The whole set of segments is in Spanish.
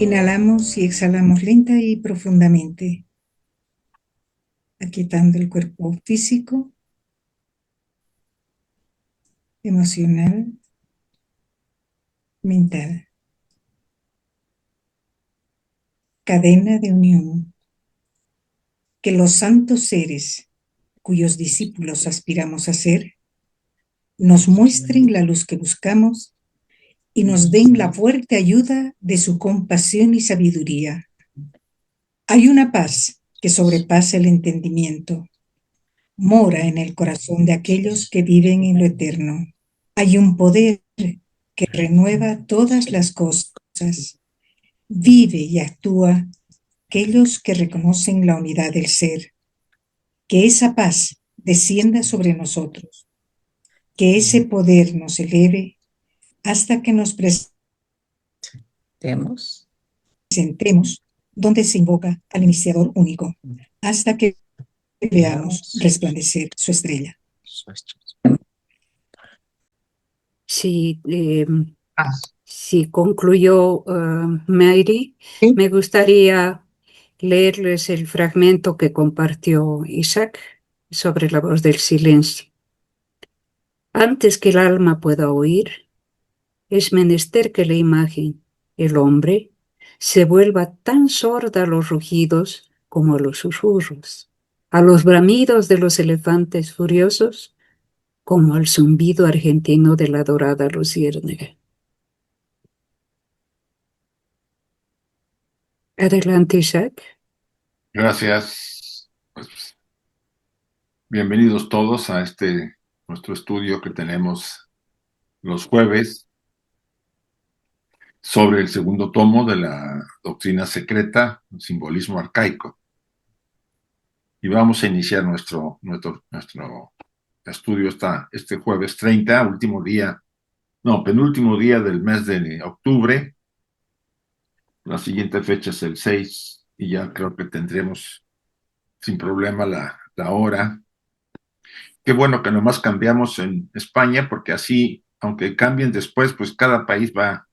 Inhalamos y exhalamos lenta y profundamente, aquietando el cuerpo físico, emocional, mental. Cadena de unión. Que los santos seres, cuyos discípulos aspiramos a ser, nos muestren la luz que buscamos y nos den la fuerte ayuda de su compasión y sabiduría. Hay una paz que sobrepasa el entendimiento. Mora en el corazón de aquellos que viven en lo eterno. Hay un poder que renueva todas las cosas. Vive y actúa aquellos que reconocen la unidad del ser. Que esa paz descienda sobre nosotros. Que ese poder nos eleve hasta que nos presentemos donde se invoca al iniciador único, hasta que veamos resplandecer su estrella. Sí, sí, concluyó Mary. Sí. Me gustaría leerles el fragmento que compartió Isaac sobre la voz del silencio. Antes que el alma pueda oír, es menester que la imagen, el hombre, se vuelva tan sorda a los rugidos como a los susurros, a los bramidos de los elefantes furiosos, como al zumbido argentino de la dorada luciérnaga. Adelante, Isaac. Gracias. Pues, bienvenidos todos a nuestro estudio que tenemos los jueves sobre el segundo tomo de la doctrina secreta, el simbolismo arcaico. Y vamos a iniciar nuestro estudio este jueves 30, penúltimo día del mes de octubre. La siguiente fecha es el 6 y ya creo que tendremos sin problema la hora. Qué bueno que nomás cambiamos en España, porque así, aunque cambien después, pues cada país va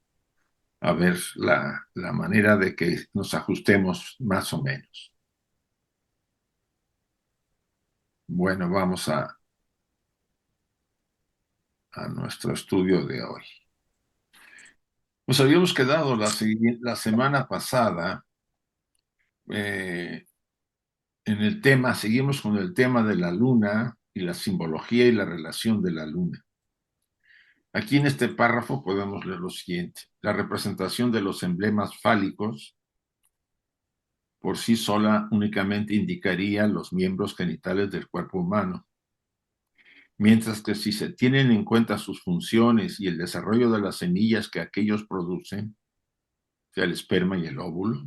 a ver la manera de que nos ajustemos más o menos. Bueno, vamos a nuestro estudio de hoy. Nos habíamos quedado la semana pasada en el tema, seguimos con el tema de la luna y la simbología y la relación de la luna. Aquí en este párrafo podemos leer lo siguiente: la representación de los emblemas fálicos por sí sola únicamente indicaría los miembros genitales del cuerpo humano, mientras que si se tienen en cuenta sus funciones y el desarrollo de las semillas que aquellos producen, sea el esperma y el óvulo,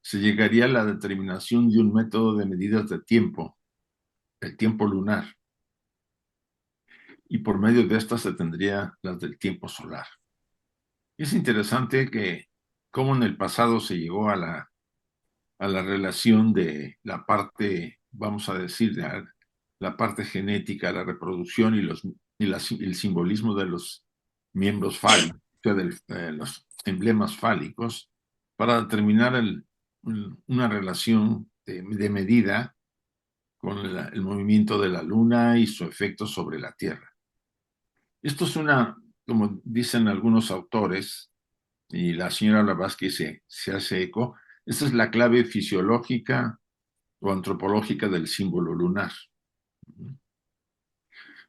se llegaría a la determinación de un método de medidas de tiempo, el tiempo lunar, y por medio de estas se tendría las del tiempo solar. Es interesante que cómo en el pasado se llegó a la relación de la parte, vamos a decir, de la parte genética, la reproducción el simbolismo de los miembros fálicos, o sea, de los emblemas fálicos, para determinar una relación de medida con el movimiento de la luna y su efecto sobre la Tierra. Esto es como dicen algunos autores, y la señora Blavatsky se hace eco, esta es la clave fisiológica o antropológica del símbolo lunar.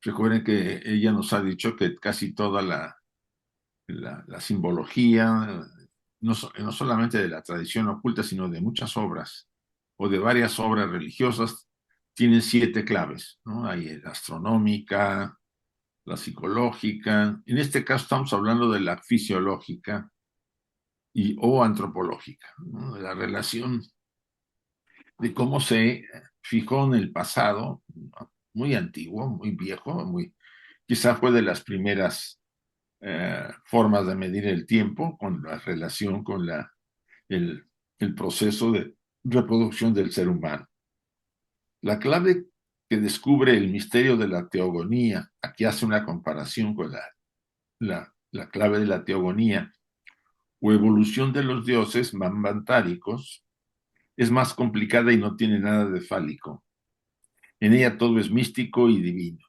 Recuerden que ella nos ha dicho que casi toda la simbología, no solamente de la tradición oculta, sino de muchas obras o de varias obras religiosas, tienen 7 claves, ¿no? Hay la astronómica, la psicológica. En este caso estamos hablando de la fisiológica o antropológica, ¿no? De la relación de cómo se fijó en el pasado, muy antiguo, muy viejo, quizá fue de las primeras formas de medir el tiempo, con la relación con el proceso de reproducción del ser humano. La clave que descubre el misterio de la teogonía, aquí hace una comparación con la clave de la teogonía, o evolución de los dioses manvantáricos es más complicada y no tiene nada de fálico. En ella todo es místico y divino.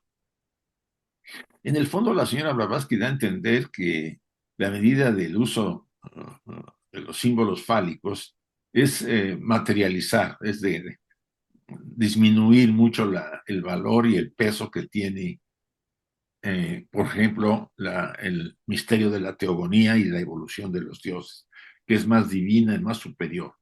En el fondo, la señora Blavatsky da a entender que la medida del uso de los símbolos fálicos es materializar, es de disminuir mucho el valor y el peso que tiene, por ejemplo, el misterio de la teogonía y la evolución de los dioses, que es más divina y más superior.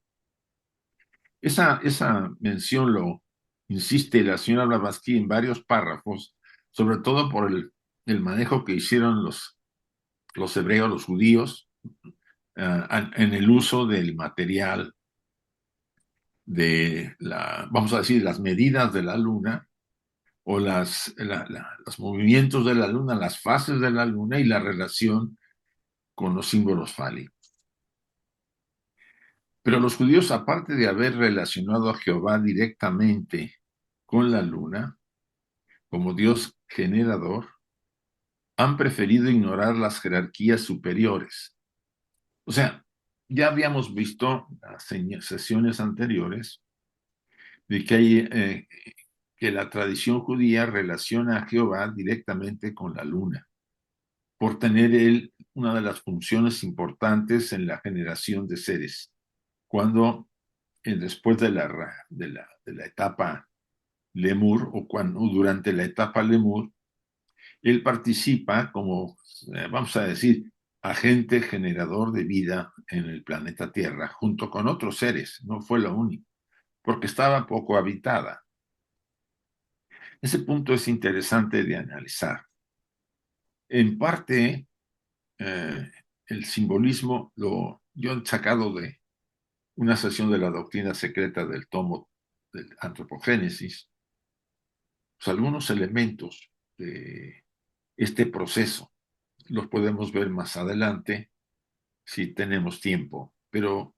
Esa mención lo insiste la señora Blavatsky en varios párrafos, sobre todo por el manejo que hicieron los hebreos, los judíos, en el uso del material vamos a decir, las medidas de la luna o los movimientos de la luna, las fases de la luna y la relación con los símbolos fálicos. Pero los judíos, aparte de haber relacionado a Jehová directamente con la luna, como Dios generador, han preferido ignorar las jerarquías superiores. O sea, ya habíamos visto en las sesiones anteriores de que la tradición judía relaciona a Jehová directamente con la luna, por tener él una de las funciones importantes en la generación de seres. Cuando después de la etapa Lemur o durante la etapa Lemur, él participa como, vamos a decir, agente generador de vida en el planeta Tierra, junto con otros seres, no fue lo único, porque estaba poco habitada. Ese punto es interesante de analizar. En parte, el simbolismo yo he sacado de una sesión de la doctrina secreta del tomo del Antropogénesis, pues algunos elementos de este proceso. Los podemos ver más adelante si tenemos tiempo, pero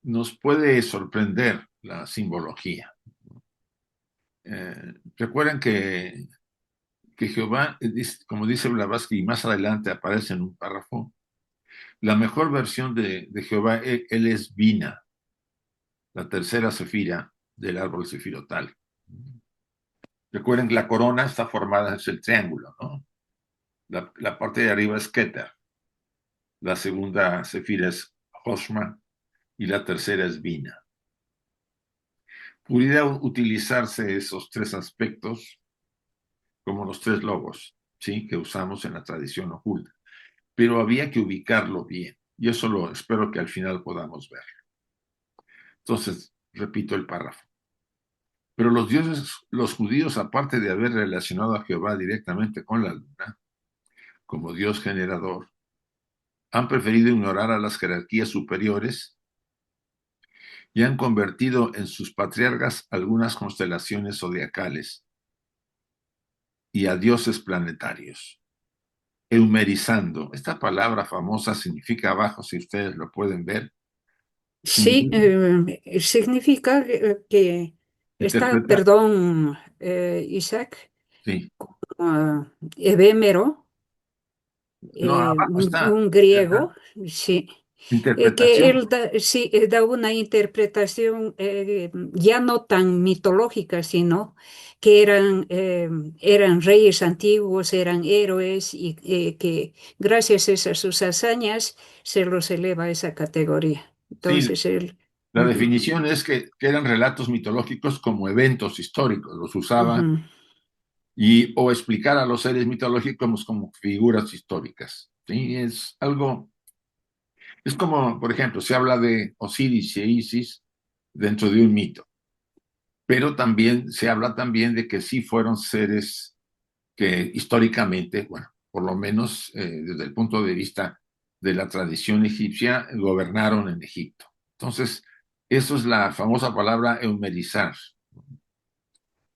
nos puede sorprender la simbología. Recuerden que Jehová, como dice Blavatsky, y más adelante aparece en un párrafo, la mejor versión de Jehová, él es Vina, la tercera sefira del árbol sefirotal. Recuerden que la corona está formada, es el triángulo, ¿no? La parte de arriba es Keter, la segunda sefira es Hoshma y la tercera es Vina. Pudiera utilizarse esos tres aspectos como los tres logos, ¿sí? Que usamos en la tradición oculta, pero había que ubicarlo bien, y eso espero que al final podamos ver. Entonces, repito el párrafo. Pero los judíos, aparte de haber relacionado a Jehová directamente con la luna, como Dios generador, han preferido ignorar a las jerarquías superiores y han convertido en sus patriarcas algunas constelaciones zodiacales y a dioses planetarios, eumerizando. Esta palabra famosa significa abajo, si ustedes lo pueden ver, Sí, significa significa que está, interpretar. perdón, Isaac, Sí. Ebémero, No, abajo está. un Ajá. griego, sí, que Interpretación. él da, sí, da una interpretación ya no tan mitológica, sino que eran reyes antiguos, eran héroes y que gracias a sus hazañas se los eleva a esa categoría. Sí, Entonces él... la Ujú, definición es que eran relatos mitológicos como eventos históricos, los usaba ujú. o explicar a los seres mitológicos como figuras históricas. ¿Sí? Es como, por ejemplo, se habla de Osiris y Isis dentro de un mito, pero también se habla también de que sí fueron seres que históricamente, bueno, por lo menos desde el punto de vista de la tradición egipcia, gobernaron en Egipto. Entonces, eso es la famosa palabra eumerizar.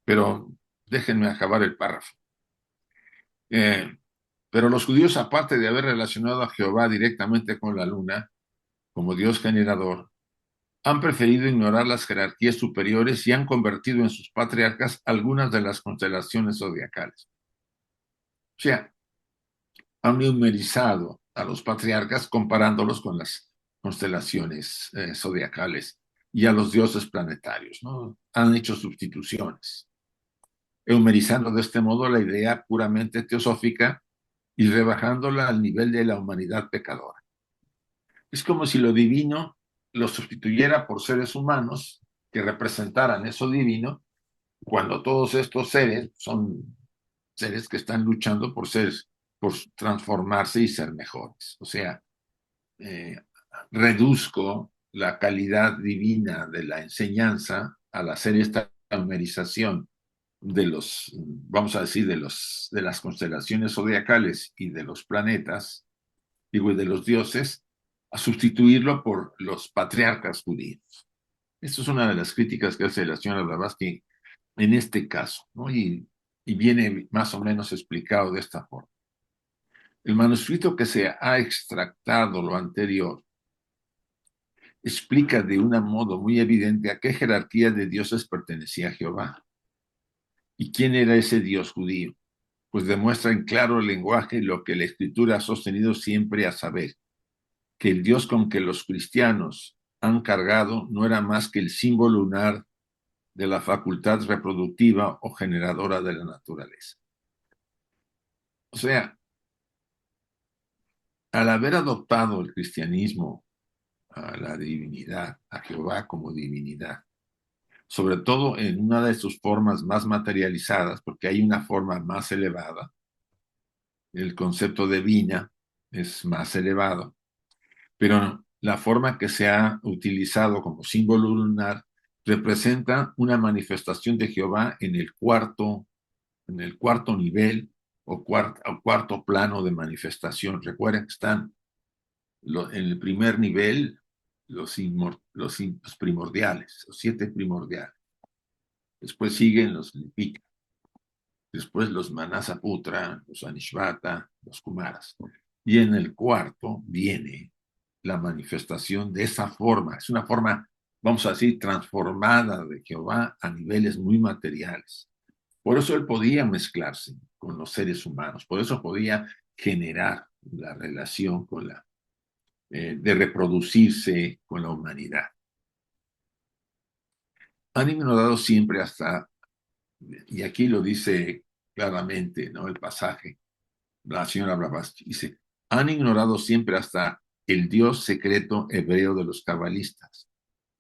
Pero déjenme acabar el párrafo. Eh, pero los judíos, aparte de haber relacionado a Jehová directamente con la luna, como Dios generador, han preferido ignorar las jerarquías superiores y han convertido en sus patriarcas algunas de las constelaciones zodiacales. O sea, han numerizado a los patriarcas comparándolos con las constelaciones zodiacales y a los dioses planetarios, ¿no? Han hecho sustituciones, eumerizando de este modo la idea puramente teosófica y rebajándola al nivel de la humanidad pecadora. Es como si lo divino lo sustituyera por seres humanos que representaran eso divino, cuando todos estos seres son seres que están luchando por transformarse y ser mejores. O sea, eh, reduzco la calidad divina de la enseñanza al hacer esta numerización de los, vamos a decir, de las constelaciones zodiacales y de los planetas, digo, y de los dioses, a sustituirlo por los patriarcas judíos. Esto es una de las críticas que hace la señora Blavatsky en este caso, ¿no? Y viene más o menos explicado de esta forma. El manuscrito que se ha extractado lo anterior explica de un modo muy evidente a qué jerarquía de dioses pertenecía Jehová y quién era ese Dios judío, pues demuestra en claro lenguaje lo que la Escritura ha sostenido siempre, a saber, que el Dios con que los cristianos han cargado no era más que el símbolo lunar de la facultad reproductiva o generadora de la naturaleza. O sea, al haber adoptado el cristianismo a la divinidad, a Jehová como divinidad, sobre todo en una de sus formas más materializadas, porque hay una forma más elevada, el concepto de vina es más elevado, pero la forma que se ha utilizado como símbolo lunar representa una manifestación de Jehová en el cuarto nivel o cuarto plano de manifestación. Recuerden que están en el primer nivel los primordiales, los 7 primordiales. Después siguen los Lipika, después los Manasaputra, los Anishvata, los Kumaras. Y en el cuarto viene la manifestación de esa forma. Es una forma, vamos a decir, transformada de Jehová a niveles muy materiales. Por eso él podía mezclarse con los seres humanos, por eso podía generar la relación de reproducirse con la humanidad. Han ignorado siempre hasta, y aquí lo dice claramente, ¿no? El pasaje, la señora Blavatsky dice, han ignorado siempre hasta el Dios secreto hebreo de los cabalistas,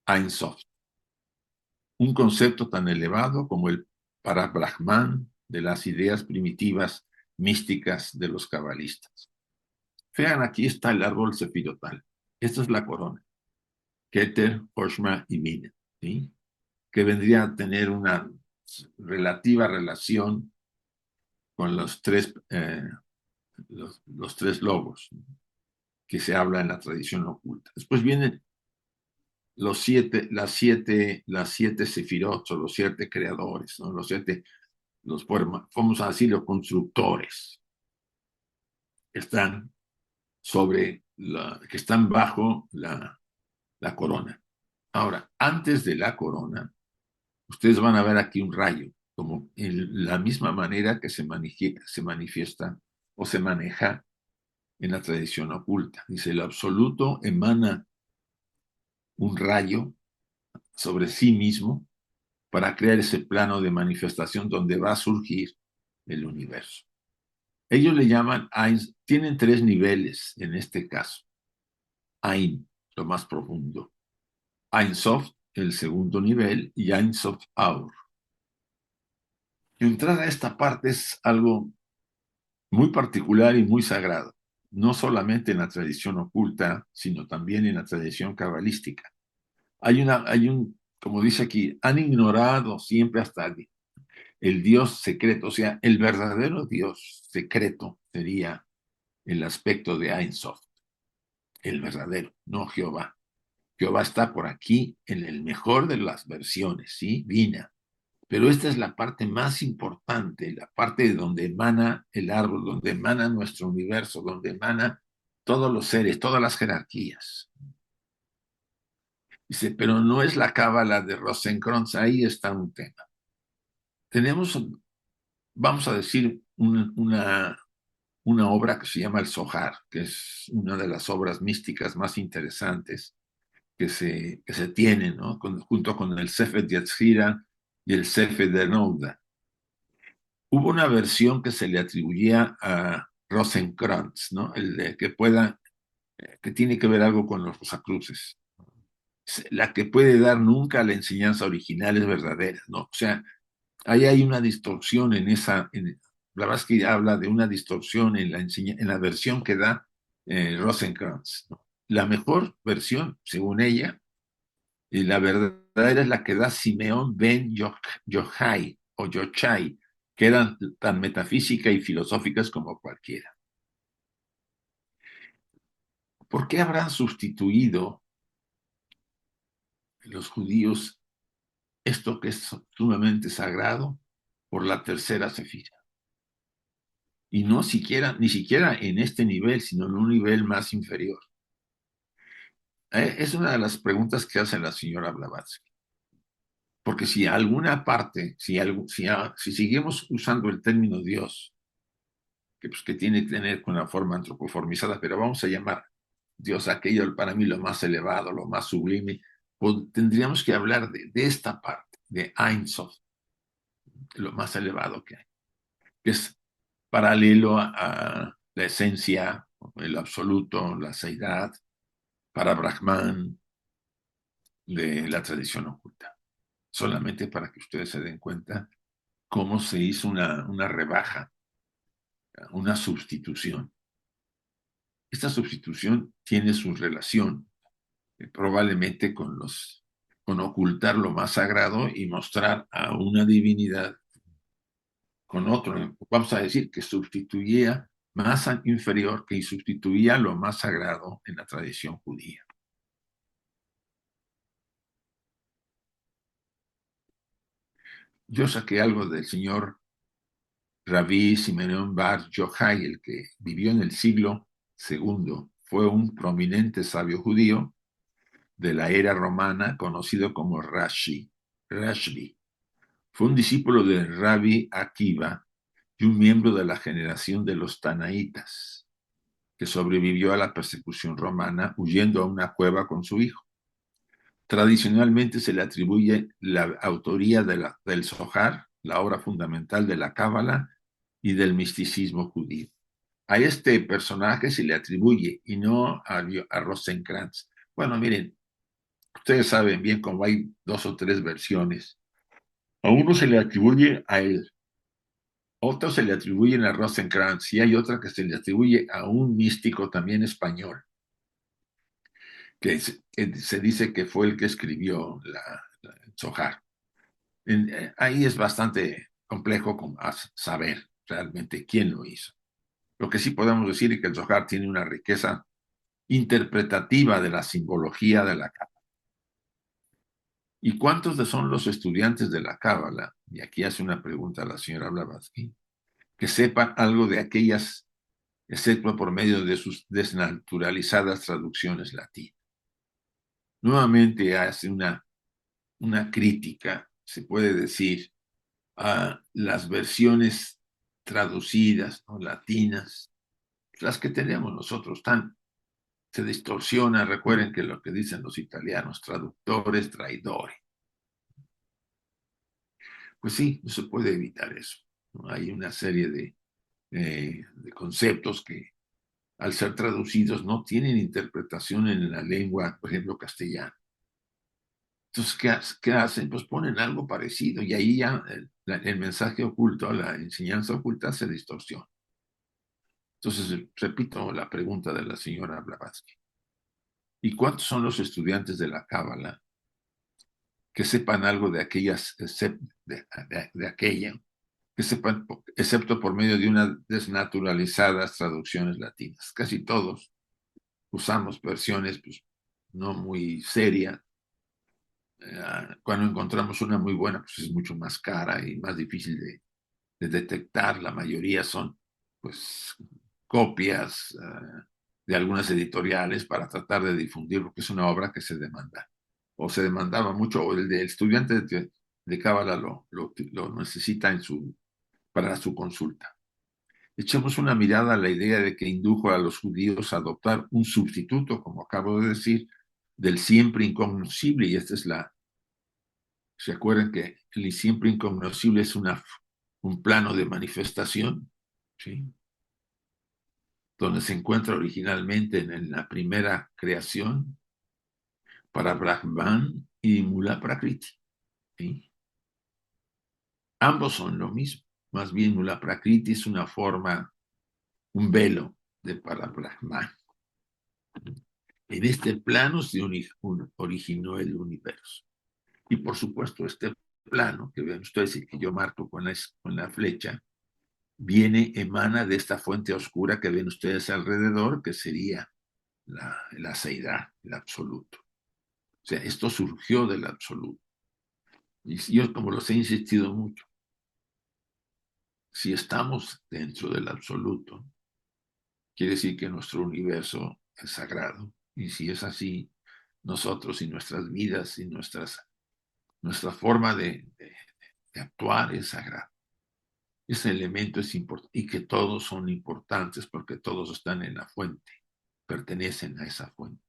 Ein Sof, un concepto tan elevado como el Parabrahman de las ideas primitivas místicas de los cabalistas. Vean, aquí está el árbol sefirotal. Esta es la corona. Keter, Hoshma y Mina, ¿sí? Que vendría a tener una relativa relación con los tres logos que se habla en la tradición oculta. Después vienen las siete sefirot, o los 7 creadores, ¿no? Vamos a decir, los constructores, están que están bajo la corona. Ahora, antes de la corona, ustedes van a ver aquí un rayo, como en la misma manera que se manifiesta o se maneja en la tradición oculta. Dice, el absoluto emana un rayo sobre sí mismo para crear ese plano de manifestación donde va a surgir el universo. Ellos le llaman Ein, tienen 3 niveles en este caso. Ein, lo más profundo. Ein Sof, el segundo nivel, y Ein Sof Aur. Entrar a esta parte es algo muy particular y muy sagrado, no solamente en la tradición oculta, sino también en la tradición cabalística. Como dice aquí, han ignorado siempre hasta el Dios secreto, o sea, el verdadero Dios secreto sería el aspecto de Ein Sof, el verdadero, no Jehová. Jehová está por aquí en el mejor de las versiones, ¿sí? Vina. Pero esta es la parte más importante, la parte de donde emana el árbol, donde emana nuestro universo, donde emana todos los seres, todas las jerarquías. Dice, pero no es la cábala de Rosenkranz, ahí está un tema. Tenemos, vamos a decir, una una obra que se llama el Zohar, que es una de las obras místicas más interesantes que se tienen, ¿no? Junto con el Sefer Yetzirah y el Sefer de Nouda. Hubo una versión que se le atribuía a Rosenkranz, ¿no? El de que tiene que ver algo con los Rosacruces. La que puede dar nunca la enseñanza original es verdadera, ¿no? O sea, ahí hay una distorsión la verdad es que habla de una distorsión en la versión que da Rosenkranz, ¿no? La mejor versión, según ella, y la verdadera es la que da Simeón ben Yochai o Yochai, que eran tan metafísicas y filosóficas como cualquiera. ¿Por qué habrán sustituido los judíos esto que es sumamente sagrado por la tercera sefira? Y no ni siquiera en este nivel, sino en un nivel más inferior. Es una de las preguntas que hace la señora Blavatsky. Porque si alguna parte, si seguimos usando el término Dios, que tiene que tener con la forma antropoformizada, pero vamos a llamar Dios aquello para mí lo más elevado, lo más sublime, pues tendríamos que hablar de esta parte, de Ein Sof, lo más elevado que hay, que es paralelo a la esencia, el absoluto, la seidad, para Brahman de la tradición oculta. Solamente para que ustedes se den cuenta cómo se hizo una rebaja, una sustitución. Esta sustitución tiene su relación probablemente con ocultar lo más sagrado y mostrar a una divinidad con otro. Vamos a decir que sustituía más inferior, que sustituía lo más sagrado en la tradición judía. Yo saqué algo del señor Rabí Simeón Bar Yochai, el que vivió en el siglo II. Fue un prominente sabio judío de la era romana conocido como Rashbi. Fue un discípulo de Rabbi Akiva y un miembro de la generación de los Tanaítas, que sobrevivió a la persecución romana huyendo a una cueva con su hijo. Tradicionalmente se le atribuye la autoría del Zohar, la obra fundamental de la Cábala y del misticismo judío. A este personaje se le atribuye y no a Rosenkranz. Bueno, miren, ustedes saben bien cómo hay 2 o 3 versiones. A uno se le atribuye a él, otro se le atribuyen a Rosenkranz y hay otra que se le atribuye a un místico también español, que se dice que fue el que escribió el Zohar. Ahí es bastante complejo saber realmente quién lo hizo. Lo que sí podemos decir es que el Zohar tiene una riqueza interpretativa de la simbología de la Cábala. ¿Y cuántos son los estudiantes de la Cábala? Y aquí hace una pregunta a la señora Blavatsky, que sepan algo de aquellas, excepto por medio de sus desnaturalizadas traducciones latinas. Nuevamente hace una crítica, se puede decir, a las versiones traducidas, ¿no?, latinas, las que tenemos nosotros, se distorsiona. Recuerden que lo que dicen los italianos, traductores, traidores. Pues sí, no se puede evitar eso, ¿no? Hay una serie de conceptos que al ser traducidos no tienen interpretación en la lengua, por ejemplo, castellana. Entonces, ¿qué hacen? Pues ponen algo parecido y ahí ya el mensaje oculto, la enseñanza oculta se distorsiona. Entonces, repito la pregunta de la señora Blavatsky. ¿Y cuántos son los estudiantes de la Cábala que sepan algo de aquella, que sepan, excepto por medio de unas desnaturalizadas traducciones latinas? Casi todos usamos versiones pues, no muy serias. Cuando encontramos una muy buena, pues es mucho más cara y más difícil de detectar. La mayoría son pues copias de algunas editoriales para tratar de difundir, porque es una obra que se demanda, o se demandaba mucho, o el estudiante de Cábala lo necesita para su consulta. echemos una mirada a la idea de que indujo a los judíos a adoptar un sustituto, como acabo de decir, del siempre incognoscible, y esta es ¿se acuerdan que el siempre incognoscible es un plano de manifestación? ¿Sí? Donde se encuentra originalmente en la primera creación para Brahman y Mula Prakriti. ¿Sí? Ambos son lo mismo. Más bien, Mula Prakriti es una forma, un velo de para Brahman. En este plano se originó el universo. Y por supuesto, este plano que ven ustedes y que yo marco con la flecha, emana de esta fuente oscura que ven ustedes alrededor, que sería la seidad, el absoluto. O sea, esto surgió del absoluto. Y yo, como los he insistido mucho, si estamos dentro del absoluto, quiere decir que nuestro universo es sagrado. Y si es así, nosotros y nuestras vidas y nuestra forma de actuar es sagrada. Ese elemento es importante y que todos son importantes porque todos están en la fuente, pertenecen a esa fuente.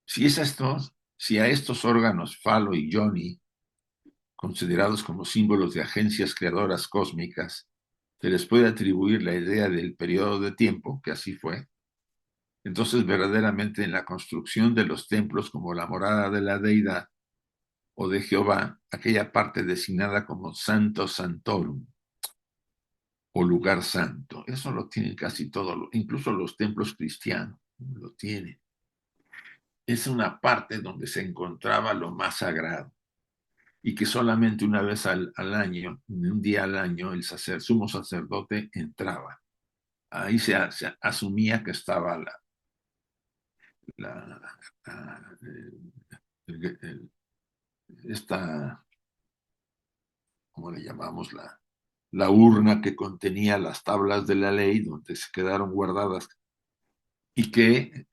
Si a estos órganos, falo y yoni, considerados como símbolos de agencias creadoras cósmicas, se les puede atribuir la idea del periodo de tiempo, que así fue, entonces verdaderamente en la construcción de los templos como la morada de la deidad o de Jehová, aquella parte designada como Santo Santorum o lugar santo, eso lo tienen casi todos, incluso los templos cristianos lo tienen. Es una parte donde se encontraba lo más sagrado y que solamente una vez al año, un día al año, el sumo sacerdote entraba. Ahí se asumía que estaba la, la, esta, ¿cómo le llamamos? La urna que contenía las tablas de la ley, donde se quedaron guardadas y que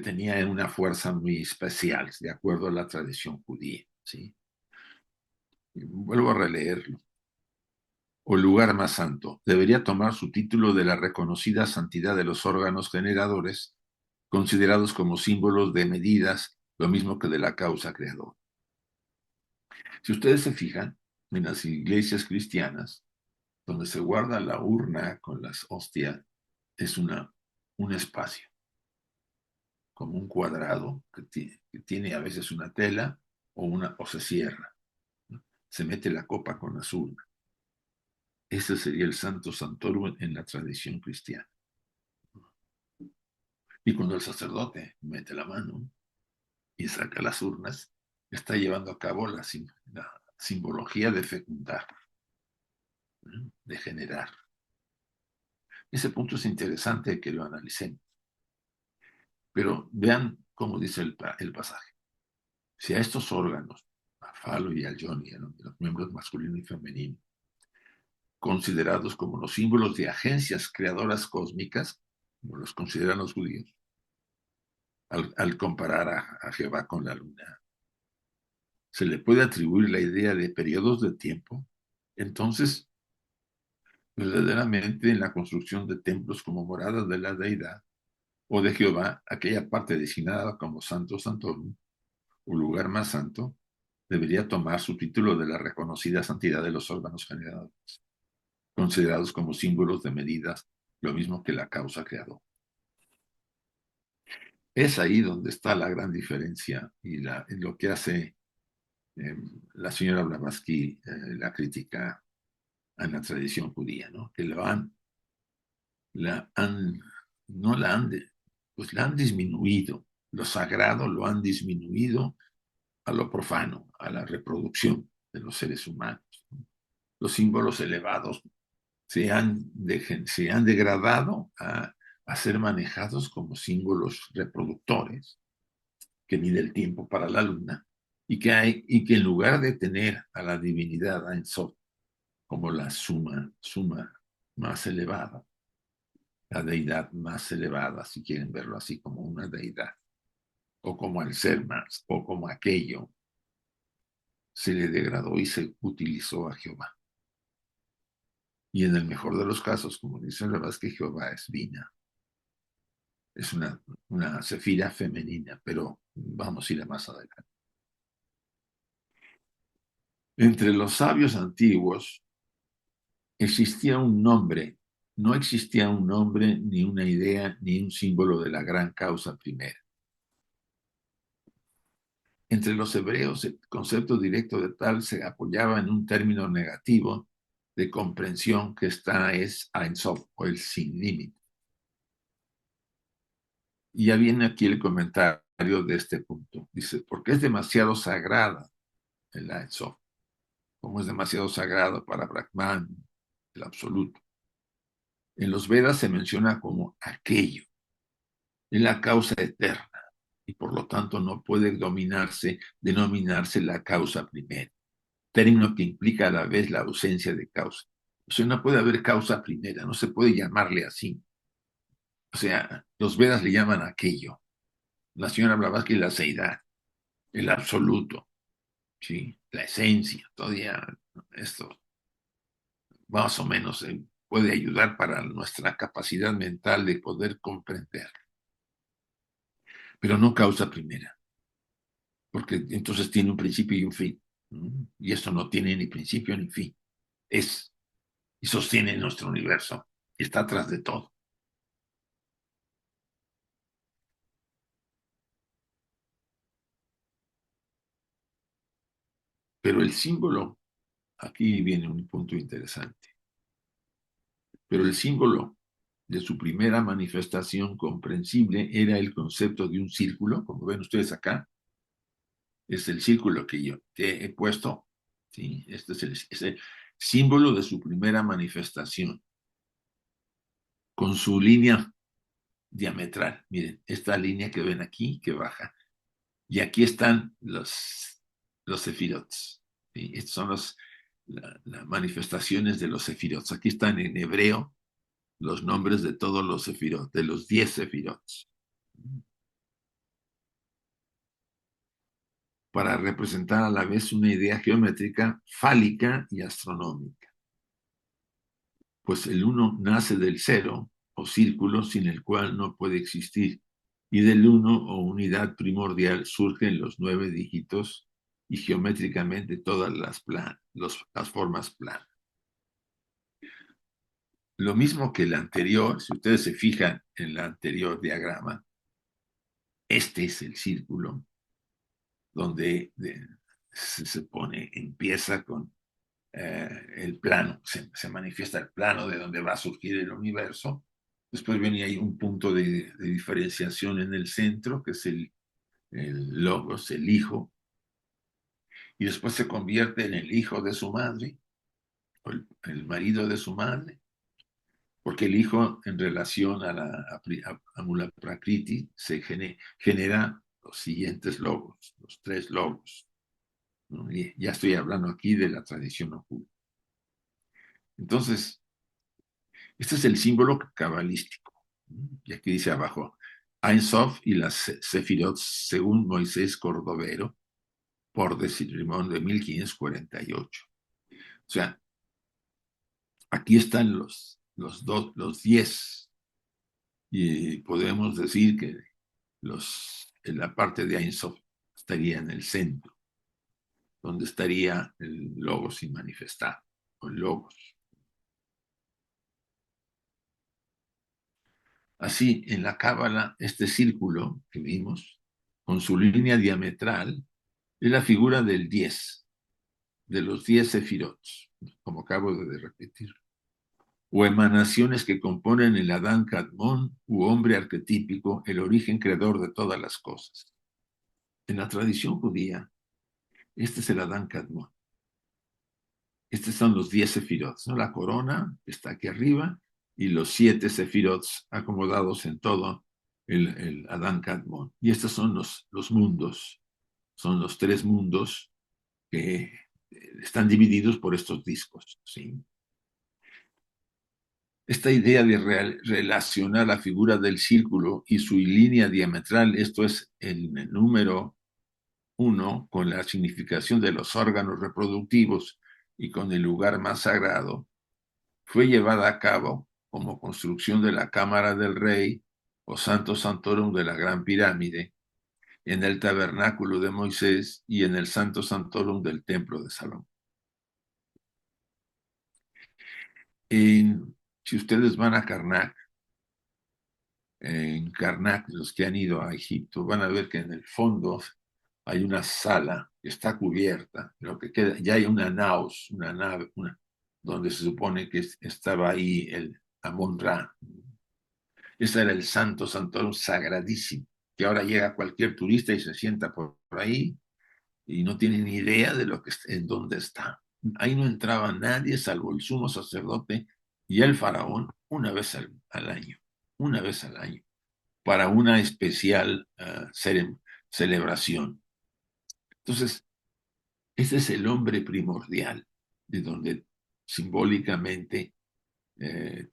tenía una fuerza muy especial, de acuerdo a la tradición judía. ¿Sí? Vuelvo a releerlo. O lugar más santo, debería tomar su título de la reconocida santidad de los órganos generadores, considerados como símbolos de medidas, lo mismo que de la causa creadora. Si ustedes se fijan, en las iglesias cristianas, donde se guarda la urna con las hostias, es un espacio, como un cuadrado que tiene a veces una tela o se cierra. ¿No? Se mete la copa con las urnas. Ese sería el Santo Santorum en la tradición cristiana. Y cuando el sacerdote mete la mano y saca las urnas, está llevando a cabo la simbología de fecundar, ¿no? De generar. Ese punto es interesante que lo analicemos. Pero vean cómo dice el pasaje. Si a estos órganos, a falo y al yoni, los miembros masculino y femenino, considerados como los símbolos de agencias creadoras cósmicas, como los consideran los judíos, al comparar a Jehová con la luna, se le puede atribuir la idea de periodos de tiempo, entonces, verdaderamente en la construcción de templos como moradas de la deidad o de Jehová, aquella parte designada como Santo Santorum, o lugar más santo, debería tomar su título de la reconocida santidad de los órganos generadores, considerados como símbolos de medidas, lo mismo que la causa creadora. Es ahí donde está la gran diferencia y lo que hace la señora Blavatsky, la crítica a la tradición judía, ¿no? Que la han, no la han, pues la han disminuido, lo sagrado lo han disminuido a lo profano, a la reproducción de los seres humanos. Los símbolos elevados se han degradado a ser manejados como símbolos reproductores que mide el tiempo para la luna y que en lugar de tener a la divinidad Ein Sof como la suma más elevada, la deidad más elevada, si quieren verlo así, como una deidad, o como el ser más, o como aquello, se le degradó y se utilizó a Jehová. Y en el mejor de los casos, como dice la verdad es que Jehová es Bina. Es una sefira femenina, pero vamos a ir a más adelante. Entre los sabios antiguos existía un nombre, no existía un nombre, ni una idea, ni un símbolo de la gran causa primera. Entre los hebreos, el concepto directo de tal se apoyaba en un término negativo de comprensión que esta es Ein Sof, o el sin límite. Y ya viene aquí el comentario de este punto. Dice, porque es demasiado sagrada el Ein Sof, como es demasiado sagrado para Brahman, el absoluto. En los Vedas se menciona como aquello, es la causa eterna, y por lo tanto no puede denominarse la causa primera, término que implica a la vez la ausencia de causa. O sea, no puede haber causa primera, no se puede llamarle así. O sea, los Vedas le llaman aquello. La señora Blavatsky la seidad, el absoluto, ¿sí? La esencia, todavía esto más o menos puede ayudar para nuestra capacidad mental de poder comprender, pero no causa primera, porque entonces tiene un principio y un fin, ¿no? Y esto no tiene ni principio ni fin, es y sostiene nuestro universo, y está atrás de todo. Pero el símbolo, aquí viene un punto interesante, pero el símbolo de su primera manifestación comprensible era el concepto de un círculo, como ven ustedes acá, es el círculo que yo te he puesto, ¿sí? Este es el símbolo de su primera manifestación, con su línea diametral. Miren, esta línea que ven aquí, que baja. Y aquí están los sefirots. ¿Sí? Estas son las manifestaciones de los sefirots. Aquí están en hebreo los nombres de todos los sefirot, de los 10 sefirots, para representar a la vez una idea geométrica, fálica y astronómica. Pues el uno nace del cero, o círculo, sin el cual no puede existir, y del uno, o unidad primordial, surgen los 9 dígitos y geométricamente todas las formas planas. Lo mismo que el anterior, si ustedes se fijan en el anterior diagrama, este es el círculo donde se pone, empieza con el plano, se manifiesta el plano de donde va a surgir el universo. Después viene ahí un punto de diferenciación en el centro, que es el logos, el hijo, y después se convierte en el hijo de su madre, o el marido de su madre, porque el hijo en relación a Mula Prakriti se genera los siguientes logos, los 3 logos, ¿no? Y ya estoy hablando aquí de la tradición oculta. Entonces, este es el símbolo cabalístico. Y aquí dice abajo, Ein Sof y las Sefirot según Moisés Cordovero, por Rimón de 1548. O sea, aquí están los 10. Y podemos decir que en la parte de Ein Sof estaría en el centro, donde estaría el logos sin manifestar, o el logos. Así, en la Cábala, este círculo que vimos, con su línea diametral, es la figura del 10, de los 10 sefirots, como acabo de repetir, o emanaciones que componen el Adán Kadmón, u hombre arquetípico, el origen creador de todas las cosas. En la tradición judía, este es el Adán Kadmón. Estos son los 10 sefirots, ¿no? La corona está aquí arriba y los 7 sefirots acomodados en todo el Adán Kadmon. Y estos son los mundos, son los 3 mundos que están divididos por estos discos, ¿sí? Esta idea de relacionar la figura del círculo y su línea diametral, esto es el número uno con la significación de los órganos reproductivos y con el lugar más sagrado, fue llevada a cabo como construcción de la Cámara del Rey o Santo Santorum de la Gran Pirámide, en el Tabernáculo de Moisés y en el Santo Santorum del Templo de Salomón. Si ustedes van a Karnak, en Karnak, los que han ido a Egipto, van a ver que en el fondo hay una sala que está cubierta, lo que queda, ya hay una naos, una nave, donde se supone que estaba ahí el Amon-Ra. Ese era el Santo Santorum sagradísimo, que ahora llega cualquier turista y se sienta por ahí y no tiene ni idea de lo que en dónde está. Ahí no entraba nadie salvo el sumo sacerdote y el faraón una vez al año, para una especial celebración. Entonces, ese es el hombre primordial, de donde simbólicamente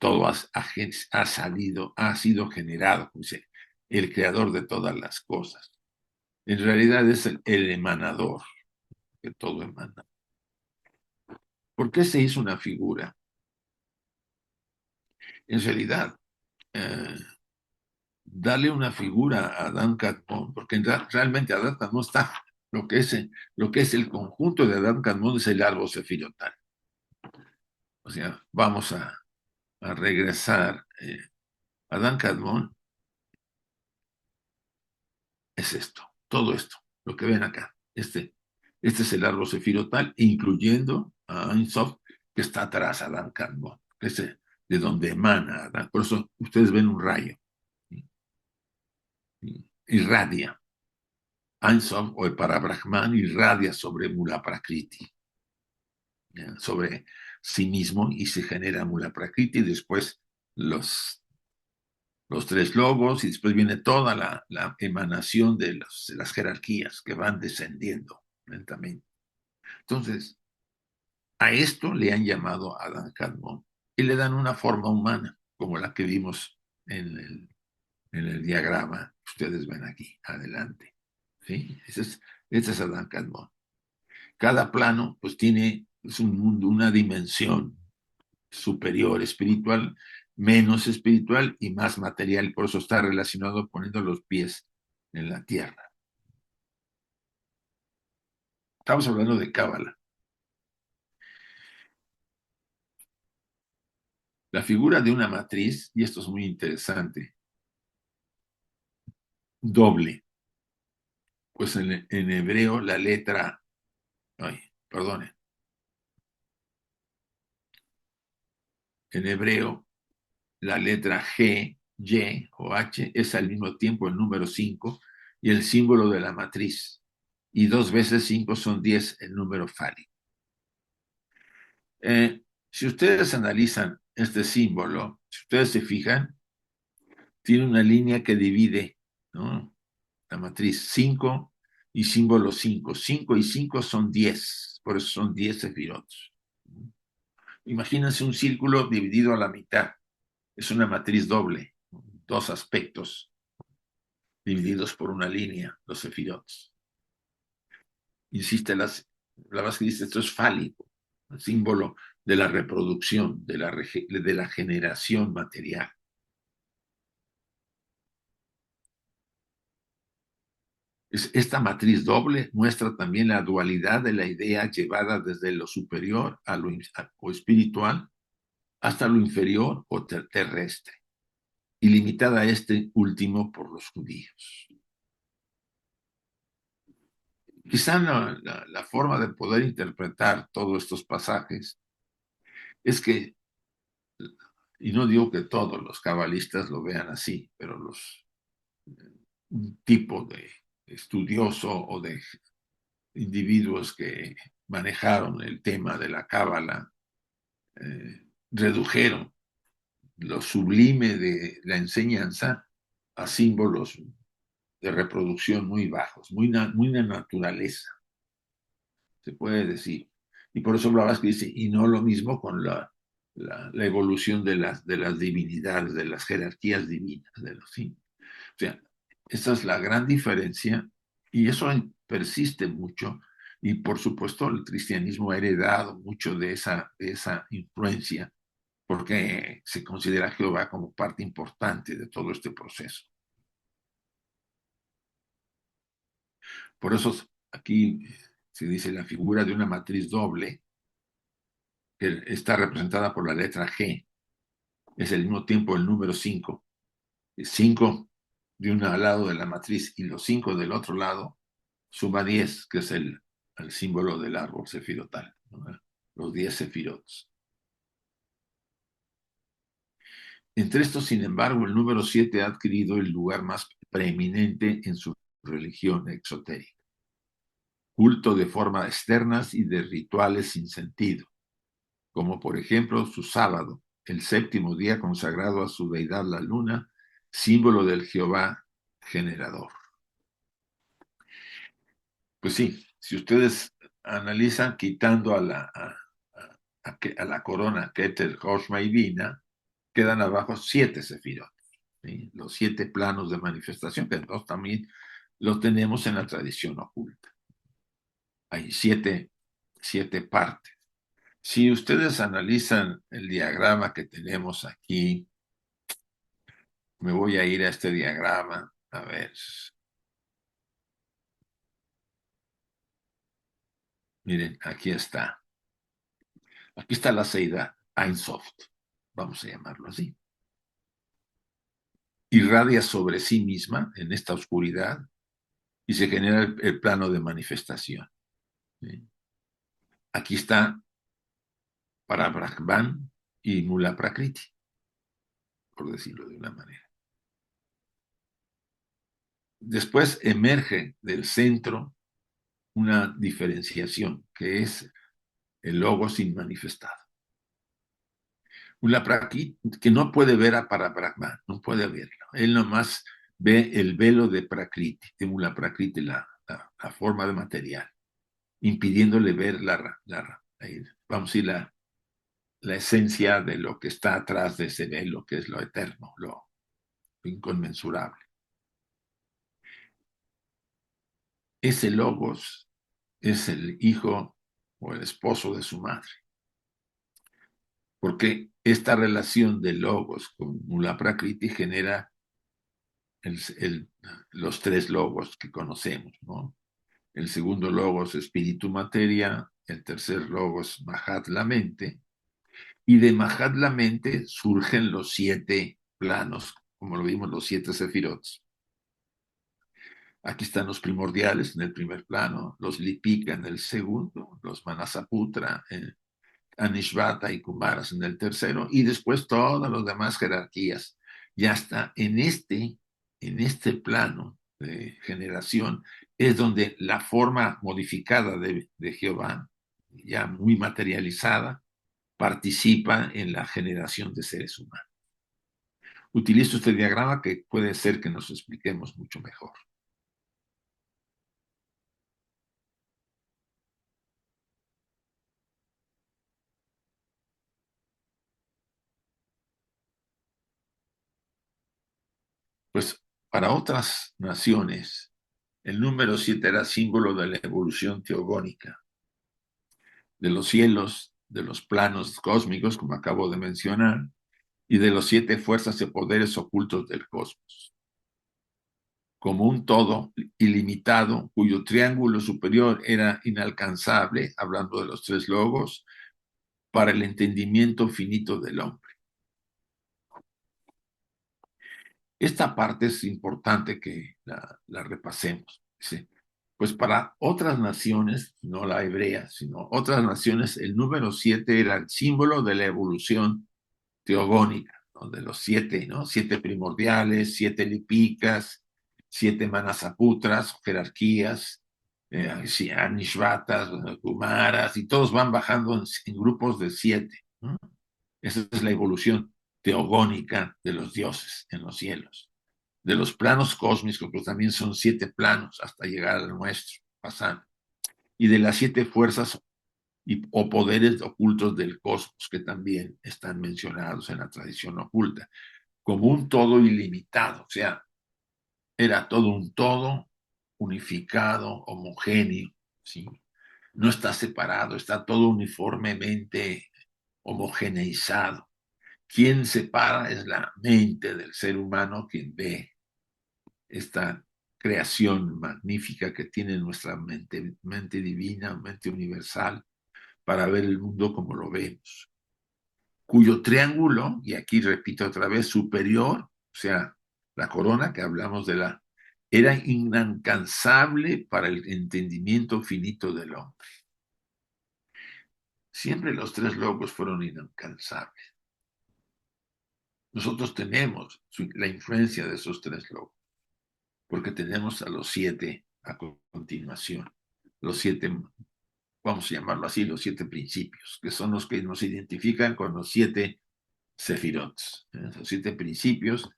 todo ha sido generado, pues, el creador de todas las cosas. En realidad es el emanador, que todo emana. ¿Por qué se hizo una figura? En realidad, eh, darle una figura a Adán Kadmon, porque realmente Adán Kadmon está, lo que es el conjunto de Adán Kadmon es el árbol sefirotal. O sea, vamos a regresar. Adán Kadmon es esto, todo esto, lo que ven acá. Este es el árbol sefirotal, incluyendo a Ein Sof, que está atrás, Adán Kadmon, que es de donde emana Adán. Por eso ustedes ven un rayo. Irradia. Ein Sof o el Parabrahman irradia sobre Mula Prakriti, sobre sí mismo, y se genera Mula Prakriti, y después los tres logos, y después viene toda la emanación de las jerarquías que van descendiendo lentamente. Entonces, a esto le han llamado Adán Kadmon y le dan una forma humana, como la que vimos en el diagrama que ustedes ven aquí, adelante. ¿Sí? Ese es Adán Kadmon. Cada plano pues es un mundo, una dimensión superior espiritual, menos espiritual y más material, por eso está relacionado poniendo los pies en la tierra. Estamos hablando de Cábala. La figura de una matriz, y esto es muy interesante, doble. Pues en hebreo la letra, perdone, en hebreo la letra G, Y o H es al mismo tiempo el número 5 y el símbolo de la matriz. Y 2 veces 5 son 10, el número fálico. Si ustedes analizan este símbolo, si ustedes se fijan, tiene una línea que divide, ¿no?, la matriz 5 y símbolo 5. 5 y 5 son 10, por eso son 10 sefirot. Imagínense un círculo dividido a la mitad. Es una matriz doble, dos aspectos divididos por una línea, los sefirot. Insiste, la base que dice esto es fálico, el símbolo de la reproducción, de la generación material. Esta matriz doble muestra también la dualidad de la idea llevada desde lo superior a lo espiritual hasta lo inferior o terrestre, y limitada a este último por los judíos. Quizá la forma de poder interpretar todos estos pasajes es que, y no digo que todos los cabalistas lo vean así, pero un tipo de estudioso o de individuos que manejaron el tema de la cábala redujeron lo sublime de la enseñanza a símbolos de reproducción muy bajos, muy de naturaleza, se puede decir. Y por eso Blavatsky dice, y no lo mismo con la evolución de las divinidades, de las jerarquías divinas, de los signos. O sea, esa es la gran diferencia, y eso persiste mucho y por supuesto el cristianismo ha heredado mucho de esa influencia porque se considera a Jehová como parte importante de todo este proceso. Por eso aquí se dice la figura de una matriz doble que está representada por la letra G. Es al mismo tiempo el número 5. 5 de un lado de la matriz y los 5 del otro lado suma 10, que es el símbolo del árbol sefirotal, ¿no? Los 10 sefirots. Entre estos, sin embargo, el número 7 ha adquirido el lugar más preeminente en su religión exotérica. Culto de formas externas y de rituales sin sentido, como por ejemplo su sábado, el séptimo día consagrado a su deidad la luna, símbolo del Jehová generador. Pues sí, si ustedes analizan, quitando a la corona Keter, Hoshma y Bina, quedan abajo 7 sefirot, ¿sí? Los 7 planos de manifestación, que entonces también los tenemos en la tradición oculta. Hay 7 partes. Si ustedes analizan el diagrama que tenemos aquí, me voy a ir a este diagrama, a ver. Miren, aquí está. Aquí está la Seidá, Ein Sof, vamos a llamarlo así. Irradia sobre sí misma en esta oscuridad y se genera el plano de manifestación. ¿Sí? Aquí está para Brahman y Mula Prakriti, por decirlo de una manera. Después emerge del centro una diferenciación, que es el logos inmanifestado. Mula Prakriti, que no puede ver a para Brahman, no puede verlo. Él nomás ve el velo de Prakriti, de Mula Prakriti, la forma de material, impidiéndole ver vamos a decir, la esencia de lo que está atrás de ese velo, que es lo eterno, lo inconmensurable. Ese logos es el hijo o el esposo de su madre, porque esta relación de logos con Mula Prakriti genera los 3 logos que conocemos, ¿no? El segundo logos, espíritu materia, el tercer logos, Mahat, la mente, y de Mahat, la mente, surgen los 7 planos, como lo vimos, los 7 sefirots. Aquí están los primordiales en el primer plano, los Lipika en el segundo, los Manasaputra, Anishvata y Kumaras en el tercero, y después todas las demás jerarquías. Ya está en este plano de generación, es donde la forma modificada de Jehová, ya muy materializada, participa en la generación de seres humanos. Utilizo este diagrama que puede ser que nos expliquemos mucho mejor. Pues para otras naciones, el número 7 era símbolo de la evolución teogónica, de los cielos, de los planos cósmicos, como acabo de mencionar, y de los 7 fuerzas y poderes ocultos del cosmos. Como un todo ilimitado, cuyo triángulo superior era inalcanzable, hablando de los 3 logos, para el entendimiento finito del hombre. Esta parte es importante que la repasemos. ¿Sí? Pues para otras naciones, no la hebrea, sino otras naciones, el número 7 era el símbolo de la evolución teogónica, ¿no? De los 7, ¿no? 7 primordiales, 7 lipicas, 7 manasaputras, jerarquías, anishvatas, kumaras, y todos van bajando en grupos de 7, ¿no? Esa es la evolución teogónica de los dioses en los cielos. De los planos cósmicos, pues también son 7 planos hasta llegar al nuestro, pasando. Y de las 7 fuerzas o poderes ocultos del cosmos, que también están mencionados en la tradición oculta, como un todo ilimitado, o sea, era todo un todo unificado, homogéneo, ¿sí? No está separado, está todo uniformemente homogeneizado. Quien separa es la mente del ser humano, quien ve esta creación magnífica que tiene nuestra mente divina, mente universal, para ver el mundo como lo vemos, cuyo triángulo, y aquí repito otra vez, superior, o sea, la corona que hablamos de la, era inalcanzable para el entendimiento finito del hombre. Siempre los tres logos fueron inalcanzables. Nosotros tenemos la influencia de esos tres logos, porque tenemos a los siete a continuación, los siete, vamos a llamarlo así, los siete principios, que son los que nos identifican con los siete sefirot, los siete principios,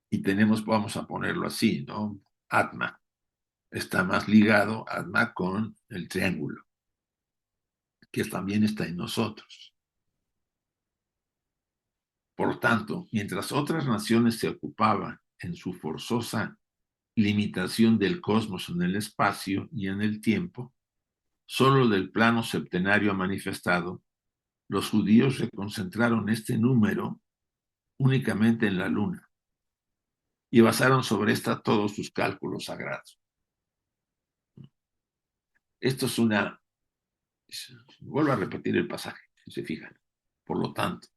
y tenemos, vamos a ponerlo así, ¿no? Atma está más ligado, Atma, con el triángulo, que también está en nosotros. Por tanto, mientras otras naciones se ocupaban en su forzosa limitación del cosmos en el espacio y en el tiempo, solo del plano septenario manifestado, los judíos reconcentraron este número únicamente en la luna y basaron sobre esta todos sus cálculos sagrados. Esto es una... Vuelvo a repetir el pasaje, si se fijan. Por lo tanto,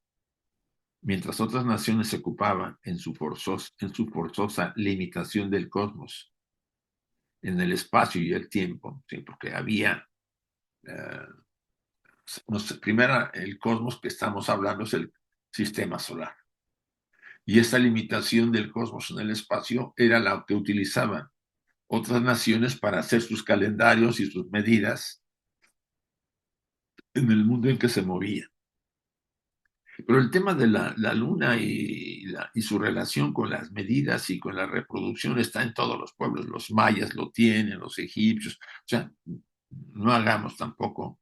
mientras otras naciones se ocupaban en su forzosa limitación del cosmos, en el espacio y el tiempo, ¿sí? Porque había, no sé, primero el cosmos que estamos hablando es el sistema solar. Y esta limitación del cosmos en el espacio era la que utilizaban otras naciones para hacer sus calendarios y sus medidas en el mundo en que se movían. Pero el tema de la luna y su relación con las medidas y con la reproducción está en todos los pueblos. Los mayas lo tienen, los egipcios. O sea, no hagamos tampoco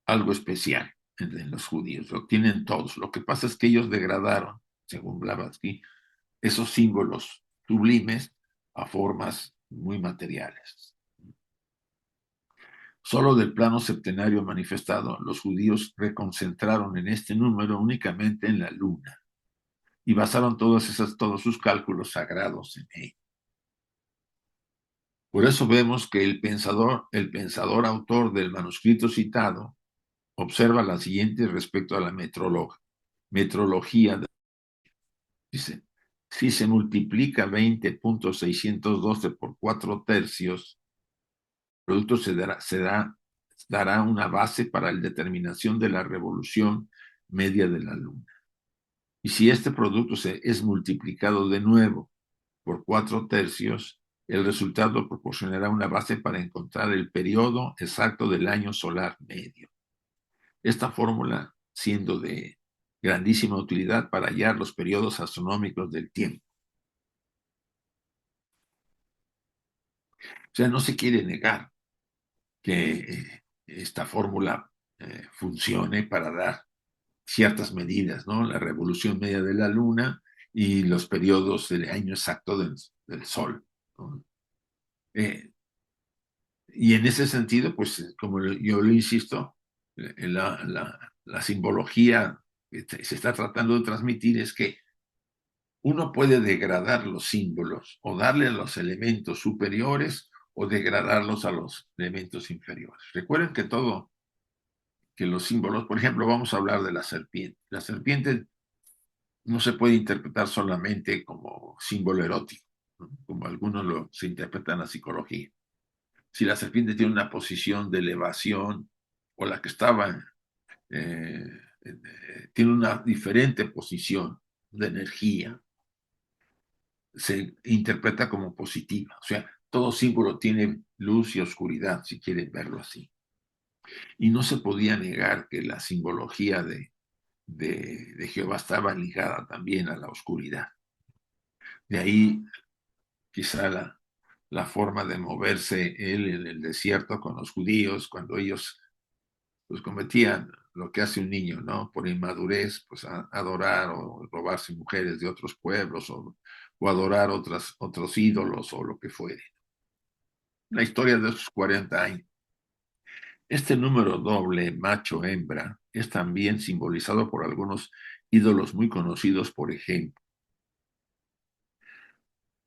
algo especial en los judíos. Lo tienen todos. Lo que pasa es que ellos degradaron, según Blavatsky, esos símbolos sublimes a formas muy materiales. Solo del plano septenario manifestado, los judíos reconcentraron en este número únicamente en la luna y basaron todos sus cálculos sagrados en ella. Por eso vemos que el pensador autor del manuscrito citado observa la siguiente respecto a la metrología. Dice, si se multiplica 20.612 por 4 tercios, el producto dará una base para la determinación de la revolución media de la luna. Y si este producto es multiplicado de nuevo por 4 tercios, el resultado proporcionará una base para encontrar el periodo exacto del año solar medio. Esta fórmula siendo de grandísima utilidad para hallar los periodos astronómicos del tiempo. O sea, no se quiere negar que esta fórmula funcione para dar ciertas medidas, ¿no? La revolución media de la Luna y los periodos del año exacto del Sol, ¿no? Y en ese sentido, pues, como yo le insisto, la simbología que se está tratando de transmitir es que uno puede degradar los símbolos o darle a los elementos superiores o degradarlos a los elementos inferiores. Recuerden que los símbolos, por ejemplo, vamos a hablar de la serpiente. La serpiente no se puede interpretar solamente como símbolo erótico, ¿no? Como algunos se interpretan en la psicología. Si la serpiente tiene una posición de elevación o la que estaba tiene una diferente posición de energía, se interpreta como positiva. O sea, todo símbolo tiene luz y oscuridad, si quieren verlo así. Y no se podía negar que la simbología de Jehová estaba ligada también a la oscuridad. De ahí quizá la forma de moverse él en el desierto con los judíos, cuando ellos pues cometían lo que hace un niño, ¿no? Por inmadurez, pues adorar o robarse mujeres de otros pueblos o adorar otros ídolos o lo que fuere. la historia de sus 40 años. Este número doble, macho-hembra, es también simbolizado por algunos ídolos muy conocidos, por ejemplo,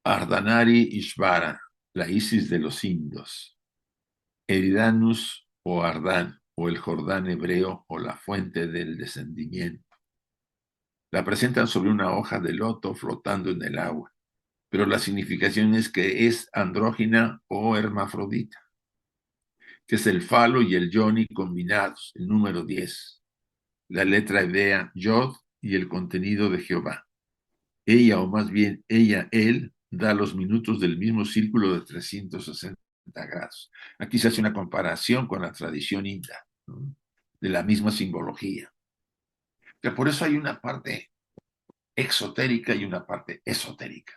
Ardhanari Ishvara, la Isis de los indios, Eridanus o Ardán, o el Jordán hebreo, o la fuente del descendimiento. La presentan sobre una hoja de loto flotando en el agua, pero la significación es que es andrógina o hermafrodita, que es el falo y el yoni combinados, el número 10, la letra hebrea Yod y el contenido de Jehová. Ella, o más bien él, da los minutos del mismo círculo de 360 grados. Aquí se hace una comparación con la tradición india, ¿no?, de la misma simbología. Que por eso hay una parte exotérica y una parte esotérica.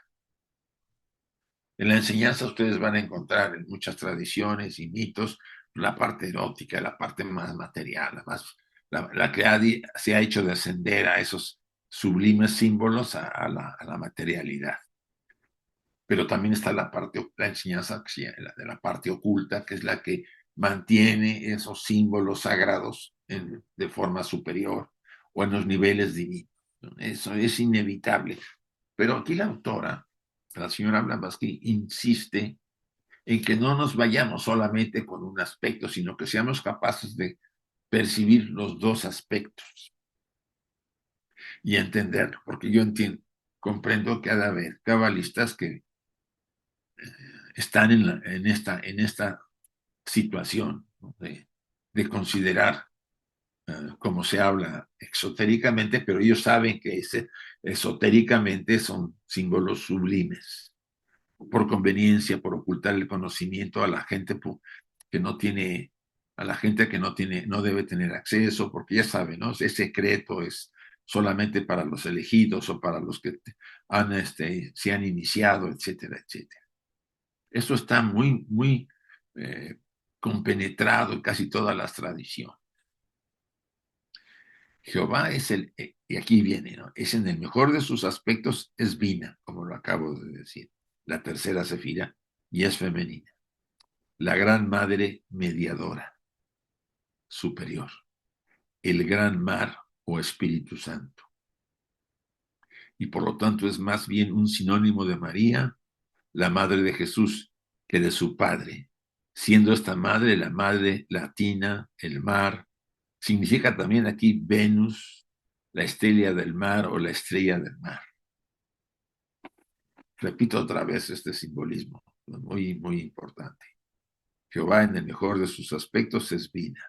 En la enseñanza ustedes van a encontrar en muchas tradiciones y mitos la parte erótica, la parte más material, la que se ha hecho descender a esos sublimes símbolos a la materialidad. Pero también está la enseñanza de la parte oculta, que es la que mantiene esos símbolos sagrados de forma superior o en los niveles divinos. Eso es inevitable. Pero aquí la autora, la señora Blavatsky, insiste en que no nos vayamos solamente con un aspecto, sino que seamos capaces de percibir los dos aspectos y entenderlo, porque yo comprendo que ha de haber cabalistas que están en esta situación, ¿no?, de considerar como se habla exotéricamente, pero ellos saben que esotéricamente son símbolos sublimes, por conveniencia, por ocultar el conocimiento a la gente que no tiene, a la gente que no debe tener acceso, porque ya saben, ¿no? Es secreto, es solamente para los elegidos o para los que se han iniciado, etcétera, etcétera. Eso está muy, muy compenetrado en casi todas las tradiciones. Jehová es y aquí viene, ¿no?, es en el mejor de sus aspectos, es Vina, como lo acabo de decir, la tercera Sefira, y es femenina, la gran madre mediadora, superior, el gran mar o Espíritu Santo. Y por lo tanto es más bien un sinónimo de María, la madre de Jesús, que de su padre, siendo esta madre la madre latina, el mar. Significa también aquí Venus, la estrella del mar o la estrella del mar. Repito otra vez este simbolismo, muy, muy importante. Jehová en el mejor de sus aspectos es Vina,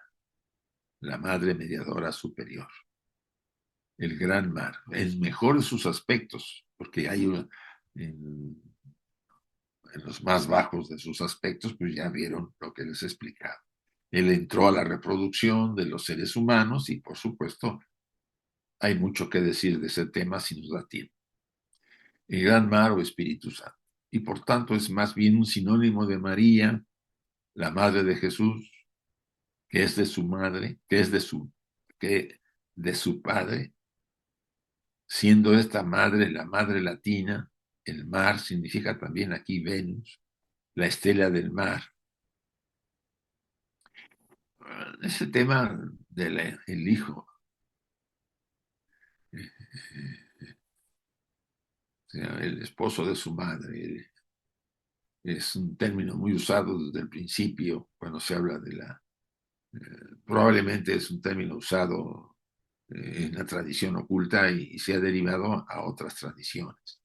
la madre mediadora superior, el gran mar, el mejor de sus aspectos, porque hay en los más bajos de sus aspectos, pues ya vieron lo que les he explicado. Él entró a la reproducción de los seres humanos y, por supuesto, hay mucho que decir de ese tema si nos da tiempo. El gran mar o Espíritu Santo. Y por tanto es más bien un sinónimo de María, la madre de Jesús, que es de su madre, que de su padre, siendo esta madre la madre latina. El mar significa también aquí Venus, la estela del mar. Ese tema del hijo, el esposo de su madre, es un término muy usado desde el principio cuando se habla de probablemente es un término usado en la tradición oculta y se ha derivado a otras tradiciones.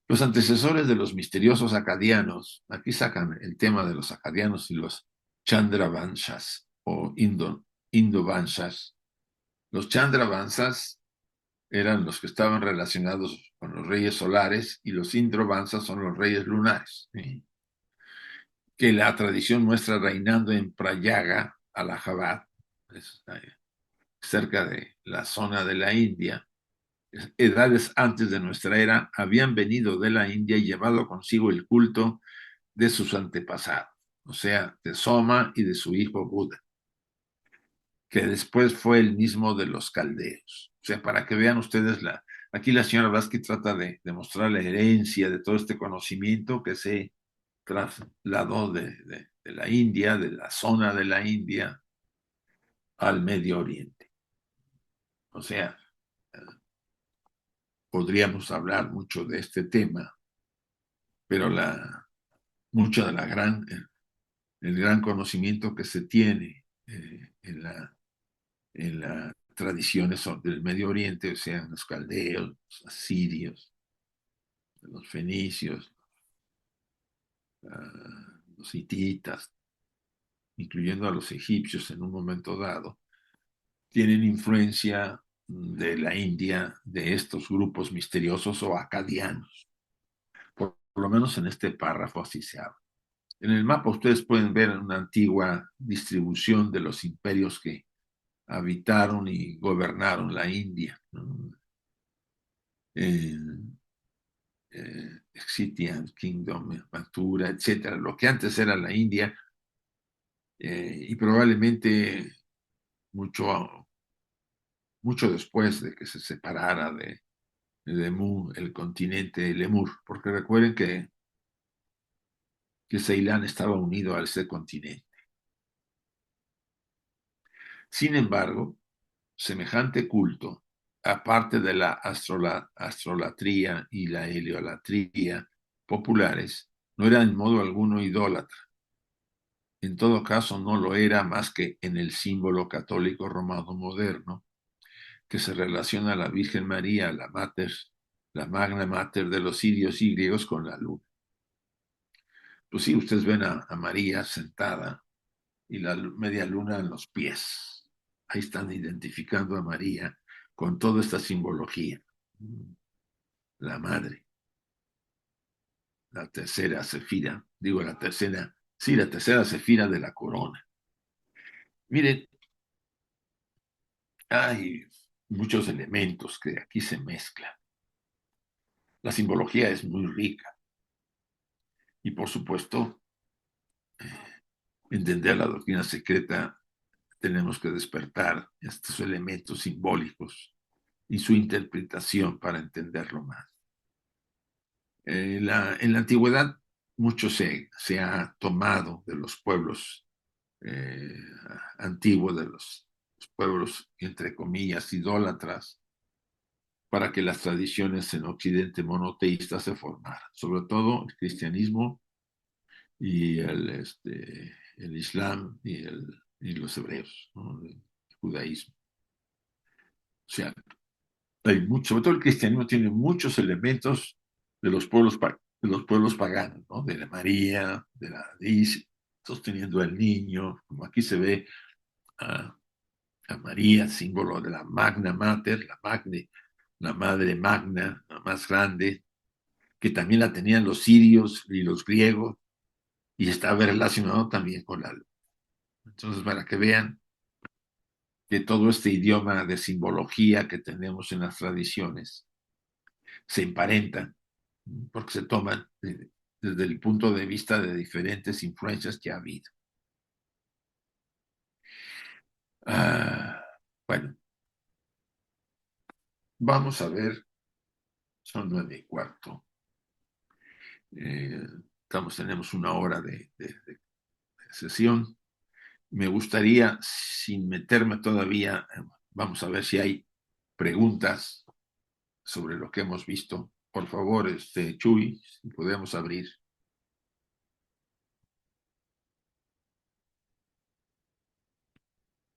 Los antecesores de los misteriosos acadianos, aquí sacan el tema de los acadianos y los Chandravanshas o Indovanshas. Los Chandravanshas eran los que estaban relacionados con los reyes solares y los Indrovanshas son los reyes lunares, ¿sí?, que la tradición muestra reinando en Prayaga, Allahabad, cerca de la zona de la India. Edades antes de nuestra era, habían venido de la India y llevado consigo el culto de sus antepasados, o sea, de Soma y de su hijo Buda, que después fue el mismo de los caldeos. O sea, para que vean ustedes Aquí la señora Vázquez trata de demostrar la herencia de todo este conocimiento que se trasladó de la India, de la zona de la India, al Medio Oriente. O sea, podríamos hablar mucho de este tema, pero mucho de el gran conocimiento que se tiene en las tradiciones del Medio Oriente, o sea, los caldeos, los asirios, los fenicios, los hititas, incluyendo a los egipcios en un momento dado, tienen influencia de la India, de estos grupos misteriosos o acadianos. Por lo menos en este párrafo así se habla. En el mapa ustedes pueden ver una antigua distribución de los imperios que habitaron y gobernaron la India, ¿no? Exitian Kingdom, Mathura, etcétera, lo que antes era la India, y probablemente mucho, mucho después de que se separara de Lemur, el continente Lemur, porque recuerden que Ceilán estaba unido a ese continente. Sin embargo, semejante culto, aparte de la astrolatría y la heliolatría populares, no era en modo alguno idólatra. En todo caso, no lo era más que en el símbolo católico romano moderno, que se relaciona a la Virgen María, la magna mater de los sirios y griegos, con la luna. Pues sí, ustedes ven a María sentada y la media luna en los pies. Ahí están identificando a María con toda esta simbología. La madre, la tercera sefira, digo la tercera, sí, la tercera sefira de la corona. Miren, hay muchos elementos que aquí se mezclan. La simbología es muy rica y, por supuesto, entender la doctrina secreta, tenemos que despertar estos elementos simbólicos y su interpretación para entenderlo más. En la antigüedad mucho se ha tomado de los pueblos antiguos, de los pueblos, entre comillas, idólatras, para que las tradiciones en Occidente monoteístas se formaran, sobre todo el cristianismo y el islam y los hebreos, ¿no? El judaísmo. O sea, sobre todo el cristianismo tiene muchos elementos de de los pueblos paganos, ¿no? De la María, de la Isis, sosteniendo al niño, como aquí se ve a María, símbolo de la Magna Mater, la Madre Magna, la más grande, que también la tenían los sirios y los griegos, y está relacionado también con la luz. Entonces, para que vean que todo este idioma de simbología que tenemos en las tradiciones se emparentan, porque se toman desde el punto de vista de diferentes influencias que ha habido. Bueno, vamos a ver, son 9:15. Tenemos una hora de sesión. Me gustaría, sin meterme todavía, vamos a ver si hay preguntas sobre lo que hemos visto. Por favor, Chuy, si podemos abrir.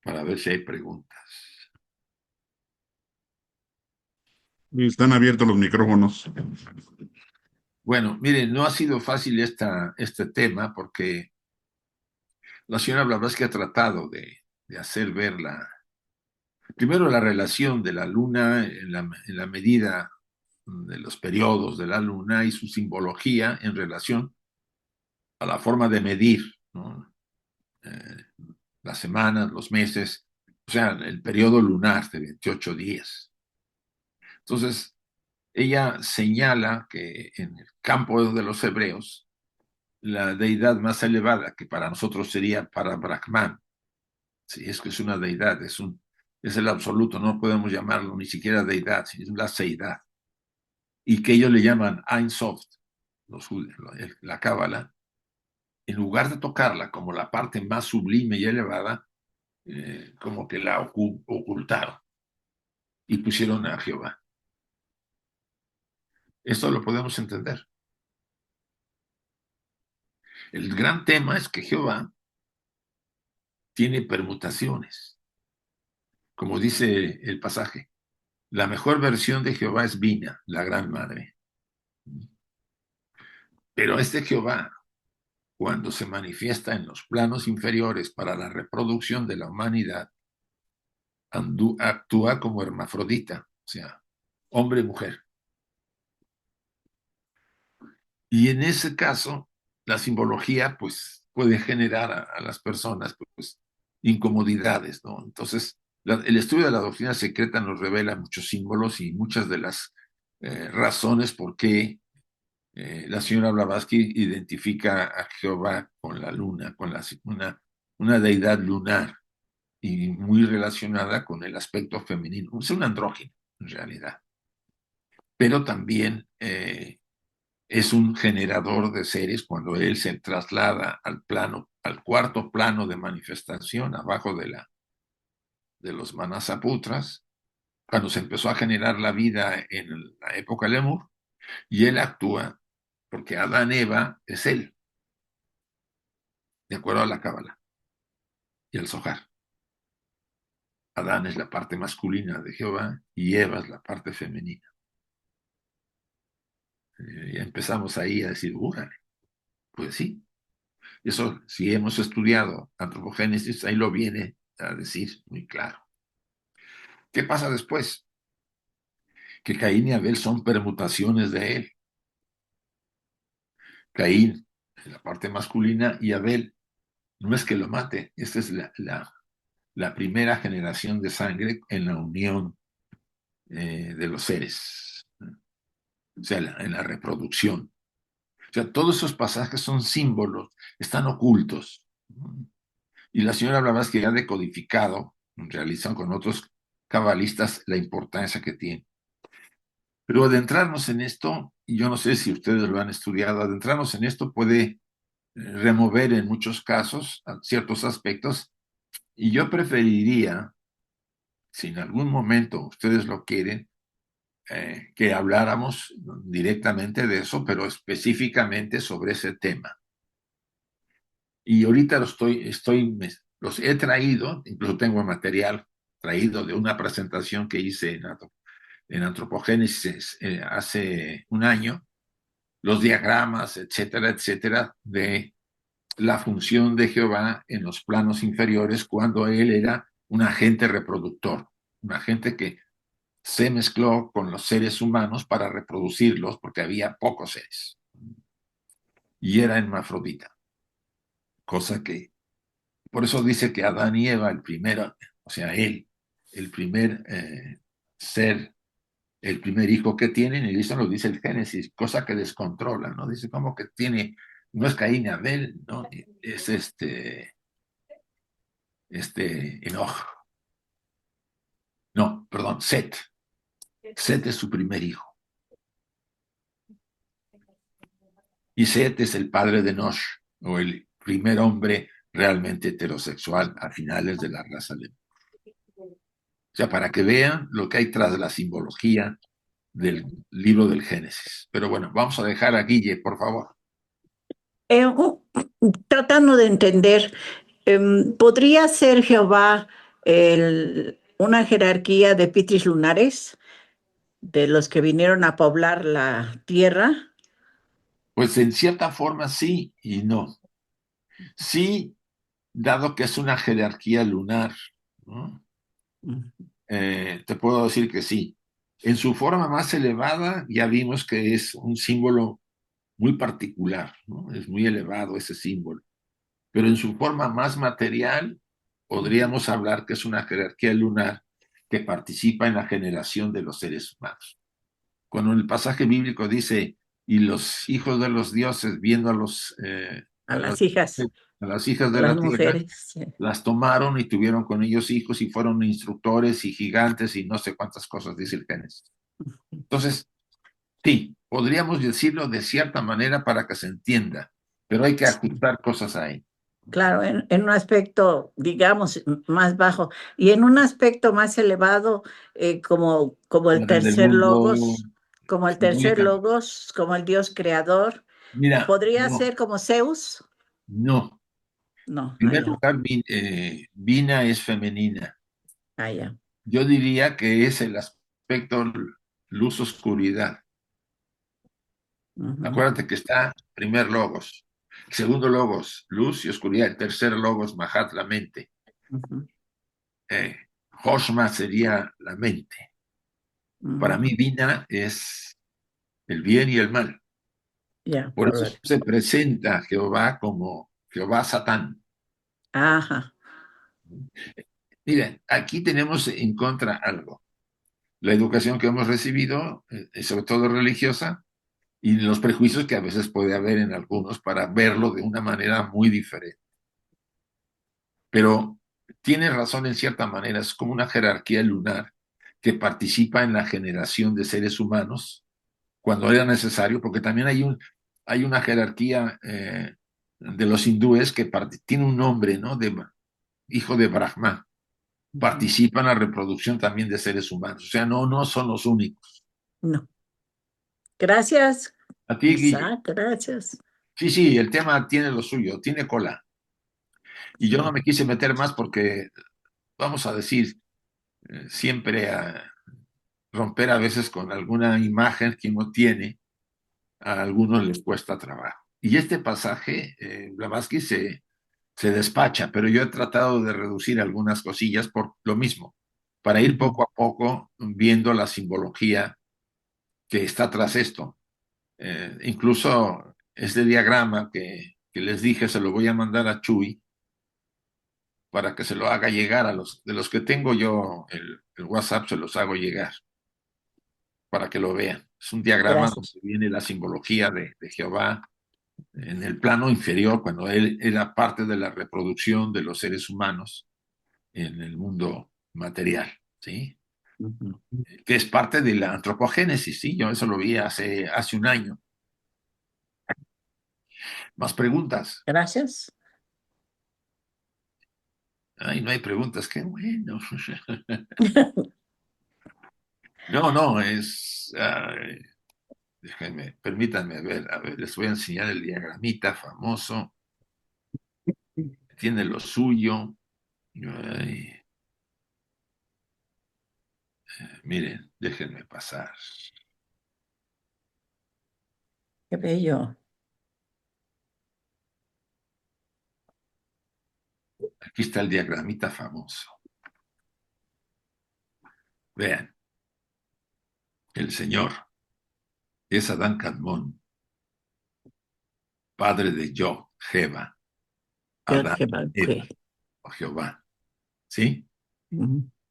Para ver si hay preguntas. Están abiertos los micrófonos. Bueno, miren, no ha sido fácil este tema porque la señora Blavatsky ha tratado de hacer ver primero la relación de la luna en la medida de los periodos de la luna y su simbología en relación a la forma de medir, ¿no? Las semanas, los meses, o sea, el periodo lunar de 28 días. Entonces, ella señala que en el campo de los hebreos, la deidad más elevada, que para nosotros sería para Brahman, sí, es que es una deidad, es el absoluto, no podemos llamarlo ni siquiera deidad, es la seidad. y que ellos le llaman Ein Sof, la cábala, en lugar de tocarla como la parte más sublime y elevada, como que la ocultaron y pusieron a Jehová. Esto lo podemos entender. El gran tema es que Jehová tiene permutaciones. Como dice el pasaje, la mejor versión de Jehová es Bina, la gran madre. Pero este Jehová, cuando se manifiesta en los planos inferiores para la reproducción de la humanidad, actúa como hermafrodita, o sea, hombre y mujer. Y en ese caso, la simbología pues puede generar a las personas pues incomodidades, ¿no? Entonces, el estudio de la doctrina secreta nos revela muchos símbolos y muchas de las razones por qué la señora Blavatsky identifica a Jehová con la luna, con una deidad lunar y muy relacionada con el aspecto femenino. Es un andrógino, en realidad. Pero también es un generador de seres cuando él se traslada al plano, al cuarto plano de manifestación, abajo de los Manasaputras, cuando se empezó a generar la vida en la época Lemur, y él actúa porque Adán Eva es él, de acuerdo a la Cábala y el Zohar. Adán es la parte masculina de Jehová y Eva es la parte femenina. Ya empezamos ahí a decir, pues sí, eso si hemos estudiado antropogénesis, ahí lo viene a decir muy claro. ¿Qué pasa después? Que Caín y Abel son permutaciones de él. Caín es la parte masculina y Abel no es que lo mate, esta es la primera generación de sangre en la unión de los seres, o sea, en la reproducción. O sea, todos esos pasajes son símbolos, están ocultos. Y la señora Blavatsky ha decodificado, realizan con otros cabalistas la importancia que tiene. Pero adentrarnos en esto, y yo no sé si ustedes lo han estudiado, adentrarnos en esto puede remover en muchos casos ciertos aspectos, y yo preferiría, si en algún momento ustedes lo quieren, que habláramos directamente de eso, pero específicamente sobre ese tema. Y ahorita los he traído, incluso tengo material traído de una presentación que hice en Antropogénesis hace un año, los diagramas, etcétera, etcétera, de la función de Jehová en los planos inferiores cuando él era un agente reproductor, un agente que se mezcló con los seres humanos para reproducirlos porque había pocos seres. Y era hermafrodita, cosa que, por eso dice que Adán y Eva, el primero, o sea, él, el primer ser, el primer hijo que tienen, y eso lo dice el Génesis, cosa que descontrola, ¿no? Dice, ¿cómo que tiene? No es Caín y Abel, ¿no? Es Enoch. No, perdón, Set. Set es su primer hijo. Y Set es el padre de Enoch, o el primer hombre realmente heterosexual a finales de la raza Lemur. O sea, para que vean lo que hay tras de la simbología del libro del Génesis. Pero bueno, vamos a dejar a Guille, por favor. Eh, uh, Tratando de entender, ¿podría ser Jehová una jerarquía de pitris lunares, de los que vinieron a poblar la tierra? Pues en cierta forma sí y no. Sí, dado que es una jerarquía lunar, ¿no? Te puedo decir que sí. En su forma más elevada ya vimos que es un símbolo muy particular, ¿no? Es muy elevado ese símbolo. Pero en su forma más material podríamos hablar que es una jerarquía lunar que participa en la generación de los seres humanos. Cuando el pasaje bíblico dice, y los hijos de los dioses viendo A las hijas, a las hijas a de las la tierra, mujeres. Sí. las tomaron y tuvieron con ellos hijos y fueron instructores y gigantes y no sé cuántas cosas dice el Génesis. Entonces, Sí, podríamos decirlo de cierta manera para que se entienda, pero hay que ajustar cosas ahí. Claro, en un aspecto, digamos, más bajo, y en un aspecto más elevado, como el Padre del tercer mundo, logos, como el tercer simbólica. logos, como el Dios creador, Mira, ¿podría no, ser como Zeus? no. No, En primer allá, lugar, Vina es femenina. allá. Yo diría que es el aspecto luz-oscuridad. Acuérdate que está primer logos, segundo logos, luz y oscuridad, el tercer logos, Mahat, la mente. Eh, Hoshma sería la mente. Para mí, Vina es el bien y el mal. Ya, Por eso correcto. se presenta a Jehová como Jehová Satán. Ajá. Miren, aquí tenemos en contra algo. La educación que hemos recibido, sobre todo religiosa, y los prejuicios que a veces puede haber en algunos para verlo de una manera muy diferente. Pero tiene razón en cierta manera, es como una jerarquía lunar que participa en la generación de seres humanos cuando era necesario, porque también hay una jerarquía de los hindúes que tiene un nombre, ¿no? De hijo de Brahma. Participa en la reproducción también de seres humanos. O sea, no son los únicos. No. Gracias, A ti, Guille. Isaac, gracias. Sí, el tema tiene lo suyo, tiene cola. Y yo no me quise meter más porque, vamos a decir, siempre a romper a veces con alguna imagen que uno tiene, a algunos les cuesta trabajo. Y este pasaje, Blavatsky se despacha, pero yo he tratado de reducir algunas cosillas por lo mismo, para ir poco a poco viendo la simbología que está tras esto. Incluso este diagrama que les dije se lo voy a mandar a Chuy para que se lo haga llegar a los de los que tengo yo el WhatsApp, se los hago llegar para que lo vean. Es un diagrama donde Gracias. viene la simbología de Jehová en el plano inferior, cuando él era parte de la reproducción de los seres humanos en el mundo material, ¿sí? Que es parte de la antropogénesis, ¿sí? Yo eso lo vi hace un año. ¿Más preguntas? Gracias. Ay, no hay preguntas, qué bueno. No, déjenme, permítanme ver, a ver, les voy a enseñar el diagramita famoso, tiene lo suyo. Ay, miren, déjenme pasar. Qué bello. Aquí está el diagramita famoso. Vean, el Señor es Adán Kadmón, padre de Yo, Jeva, Yo Adán, qué mal Eva, que. o Jehová. ¿Sí?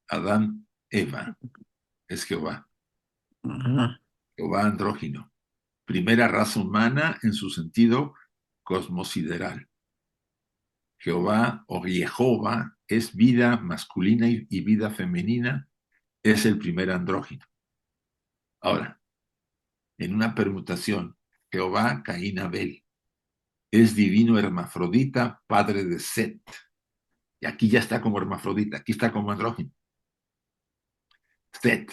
Adán, Eva, es Jehová. Ajá. Jehová andrógino. Primera raza humana en su sentido cosmosideral. Jehová o Jehová es vida masculina y vida femenina, es el primer andrógino. Ahora, en una permutación, Jehová, Caín, Abel, es divino hermafrodita, padre de Set. Y aquí ya está como hermafrodita, aquí está como andrógino. Set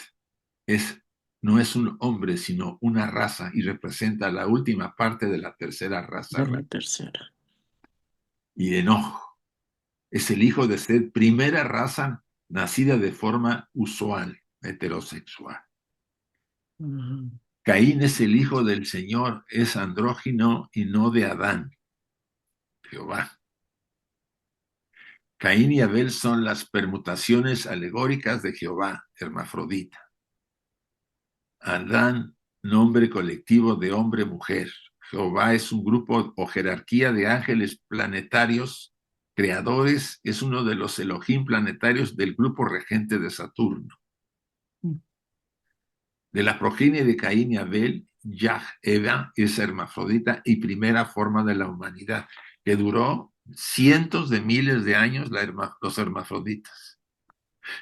no es un hombre, sino una raza y representa la última parte de la tercera raza. De la tercera. Y Enoch es el hijo de Set, primera raza nacida de forma usual, heterosexual. Caín es el hijo del Señor, es andrógino y no de Adán, Jehová. Caín y Abel son las permutaciones alegóricas de Jehová, hermafrodita. Adán, nombre colectivo de hombre-mujer. Jehová es un grupo o jerarquía de ángeles planetarios creadores, es uno de los Elohim planetarios del grupo regente de Saturno. De la progenie de Caín y Abel, Eva es hermafrodita y primera forma de la humanidad, que duró cientos de miles de años los hermafroditas.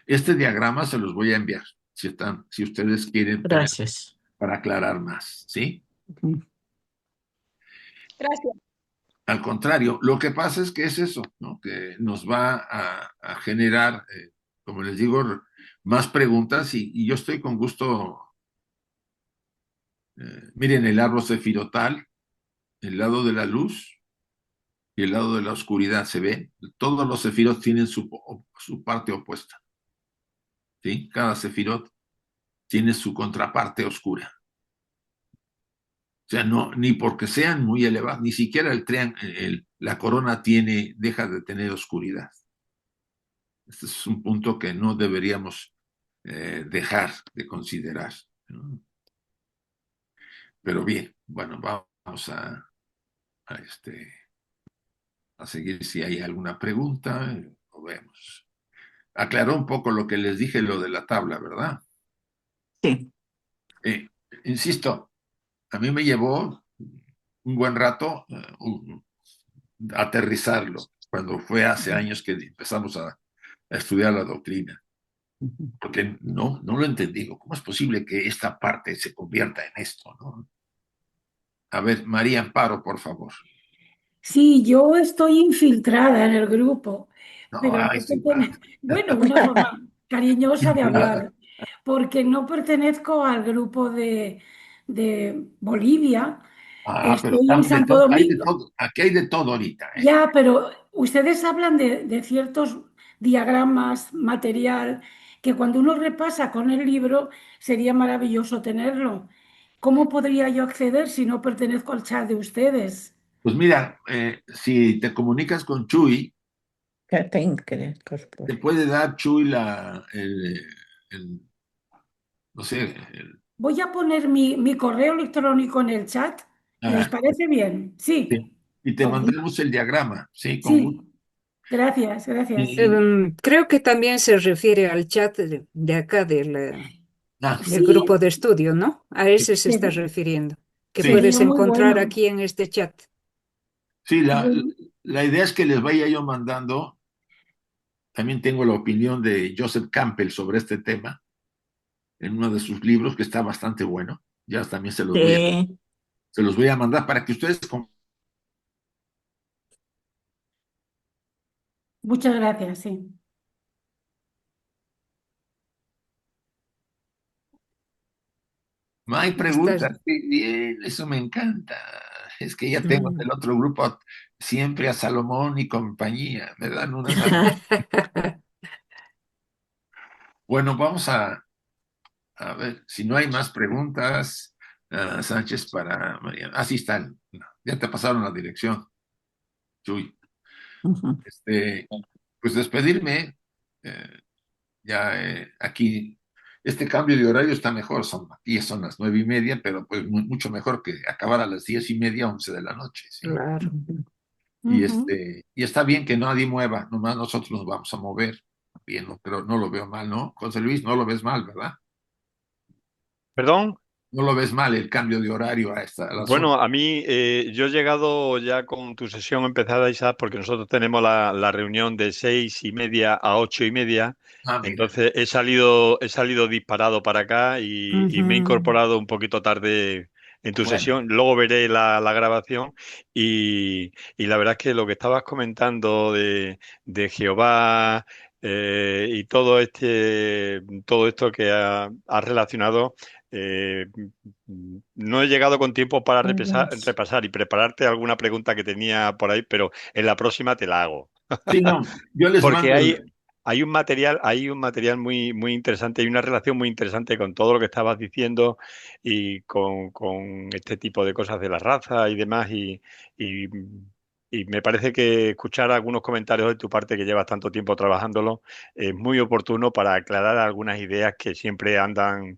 Este diagrama se los voy a enviar, si ustedes quieren tener. Gracias. para aclarar más, ¿sí? Gracias. Al contrario, lo que pasa es que es eso, ¿no? Que nos va a generar, como les digo, más preguntas y yo estoy con gusto. Miren el árbol sefirotal, el lado de la luz y el lado de la oscuridad, ¿se ve? Todos los sefirot tienen su parte opuesta, ¿sí? Cada sefirot tiene su contraparte oscura. O sea, no, ni porque sean muy elevados, ni siquiera la corona deja de tener oscuridad. Este es un punto que no deberíamos dejar de considerar, ¿no? Pero bien, bueno, vamos a seguir si hay alguna pregunta, lo vemos. Aclaró un poco lo que les dije, lo de la tabla, ¿verdad? Sí. Eh, Insisto, a mí me llevó un buen rato aterrizarlo, cuando fue hace años que empezamos a estudiar la doctrina, porque no lo entendí. ¿Cómo es posible que esta parte se convierta en esto, ¿no? A ver, María Amparo, por favor. Sí, yo estoy infiltrada en el grupo, No, pero no es igual. bueno, una forma cariñosa de hablar, porque no pertenezco al grupo de Bolivia, Pero estoy en estamos de Santo todo, hay de Domingo. todo, aquí hay de todo ahorita, ¿eh? Ya, pero ustedes hablan de ciertos diagramas, material, que cuando uno repasa con el libro sería maravilloso tenerlo. ¿Cómo podría yo acceder si no pertenezco al chat de ustedes? Pues mira, si te comunicas con Chuy, Que tengo que te incorporar. puede dar Chuy no sé, Voy a poner mi correo electrónico en el chat. ¿Les ah, parece bien? Sí. sí. Y te Ok. mandamos el diagrama, sí, con gusto. Sí. Gracias, gracias. Y, Creo que también se refiere al chat de acá del sí, Sí, grupo de estudio, ¿no? A ese se está se- refiriendo, que sí, puedes sería muy encontrar bueno. aquí en este chat. sí, Muy- la idea es que les vaya yo mandando. También tengo la opinión de Joseph Campbell sobre este tema en uno de sus libros que está bastante bueno. Ya también Sí. se los voy a mandar para que ustedes Muchas gracias, sí. no hay Estás... preguntas. Qué bien, eso me encanta. Es que ya tengo Mm. del otro grupo siempre a Salomón y compañía. Me dan unas. Bueno, vamos a ver si no hay más preguntas. Sánchez para Mariana. Así están. No, ya te pasaron la dirección, Chuy. Ujú. Pues despedirme. eh, aquí. Este cambio de horario está mejor, aquí son las 9:30, pero pues mucho mejor que acabar a las 10:30, 11 de la noche, ¿sí? Claro. Ujú. Y está bien que nadie mueva, nomás nosotros nos vamos a mover. Bien, pero no lo veo mal, ¿no? José Luis, no lo ves mal, ¿verdad? Perdón. No lo ves mal el cambio de horario a las 8. Bueno, a mí yo he llegado ya con tu sesión empezada, Isaac, porque nosotros tenemos la reunión de 6:30 a 8:30. Mira, Entonces he salido disparado para acá y me he Ujú. incorporado un poquito tarde en tu bueno, sesión. Luego veré la grabación y la verdad es que lo que estabas comentando de Jehová y todo esto que has relacionado. eh, no he llegado con tiempo para repasar y prepararte alguna pregunta que tenía por ahí, pero en la próxima te la hago. sí, no, yo les Porque mando hay un material muy, muy interesante, hay una relación muy interesante con todo lo que estabas diciendo y con este tipo de cosas de la raza y demás. Y, y me parece que escuchar algunos comentarios de tu parte que llevas tanto tiempo trabajándolo es muy oportuno para aclarar algunas ideas que siempre andan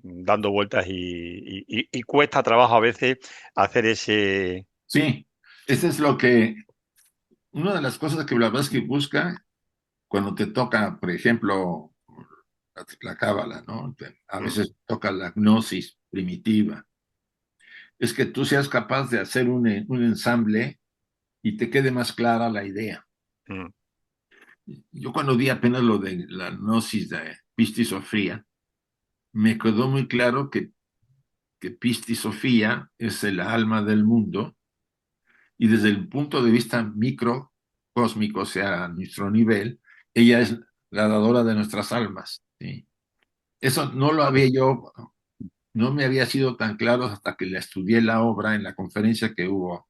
dando vueltas y cuesta trabajo a veces hacer ese... sí, eso es una de las cosas que Blavatsky busca cuando te toca, por ejemplo, la cábala, ¿no? A Mm, veces toca la gnosis primitiva, es que tú seas capaz de hacer un ensamble y te quede más clara la idea. mm, Yo cuando di apenas lo de la gnosis de Pistis Sofría, me quedó muy claro que que Pistis Sofía es el alma del mundo, y desde el punto de vista microcósmico, o sea, a nuestro nivel, ella es la dadora de nuestras almas. ¿Sí? Eso no lo había yo, no me había sido tan claro hasta que la estudié la obra en la conferencia que hubo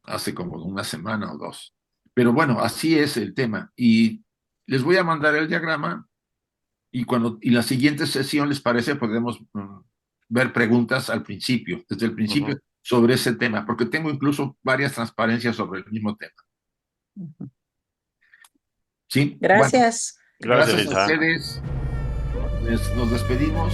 hace como una semana o dos. Pero bueno, así es el tema. Y les voy a mandar el diagrama y la siguiente sesión, ¿les parece? Podemos ver preguntas al principio, desde el principio, sobre ese tema, porque tengo incluso varias transparencias sobre el mismo tema. ¿Sí? Bueno, Gracias. Gracias, gracias a Lisa. ustedes. Nos despedimos.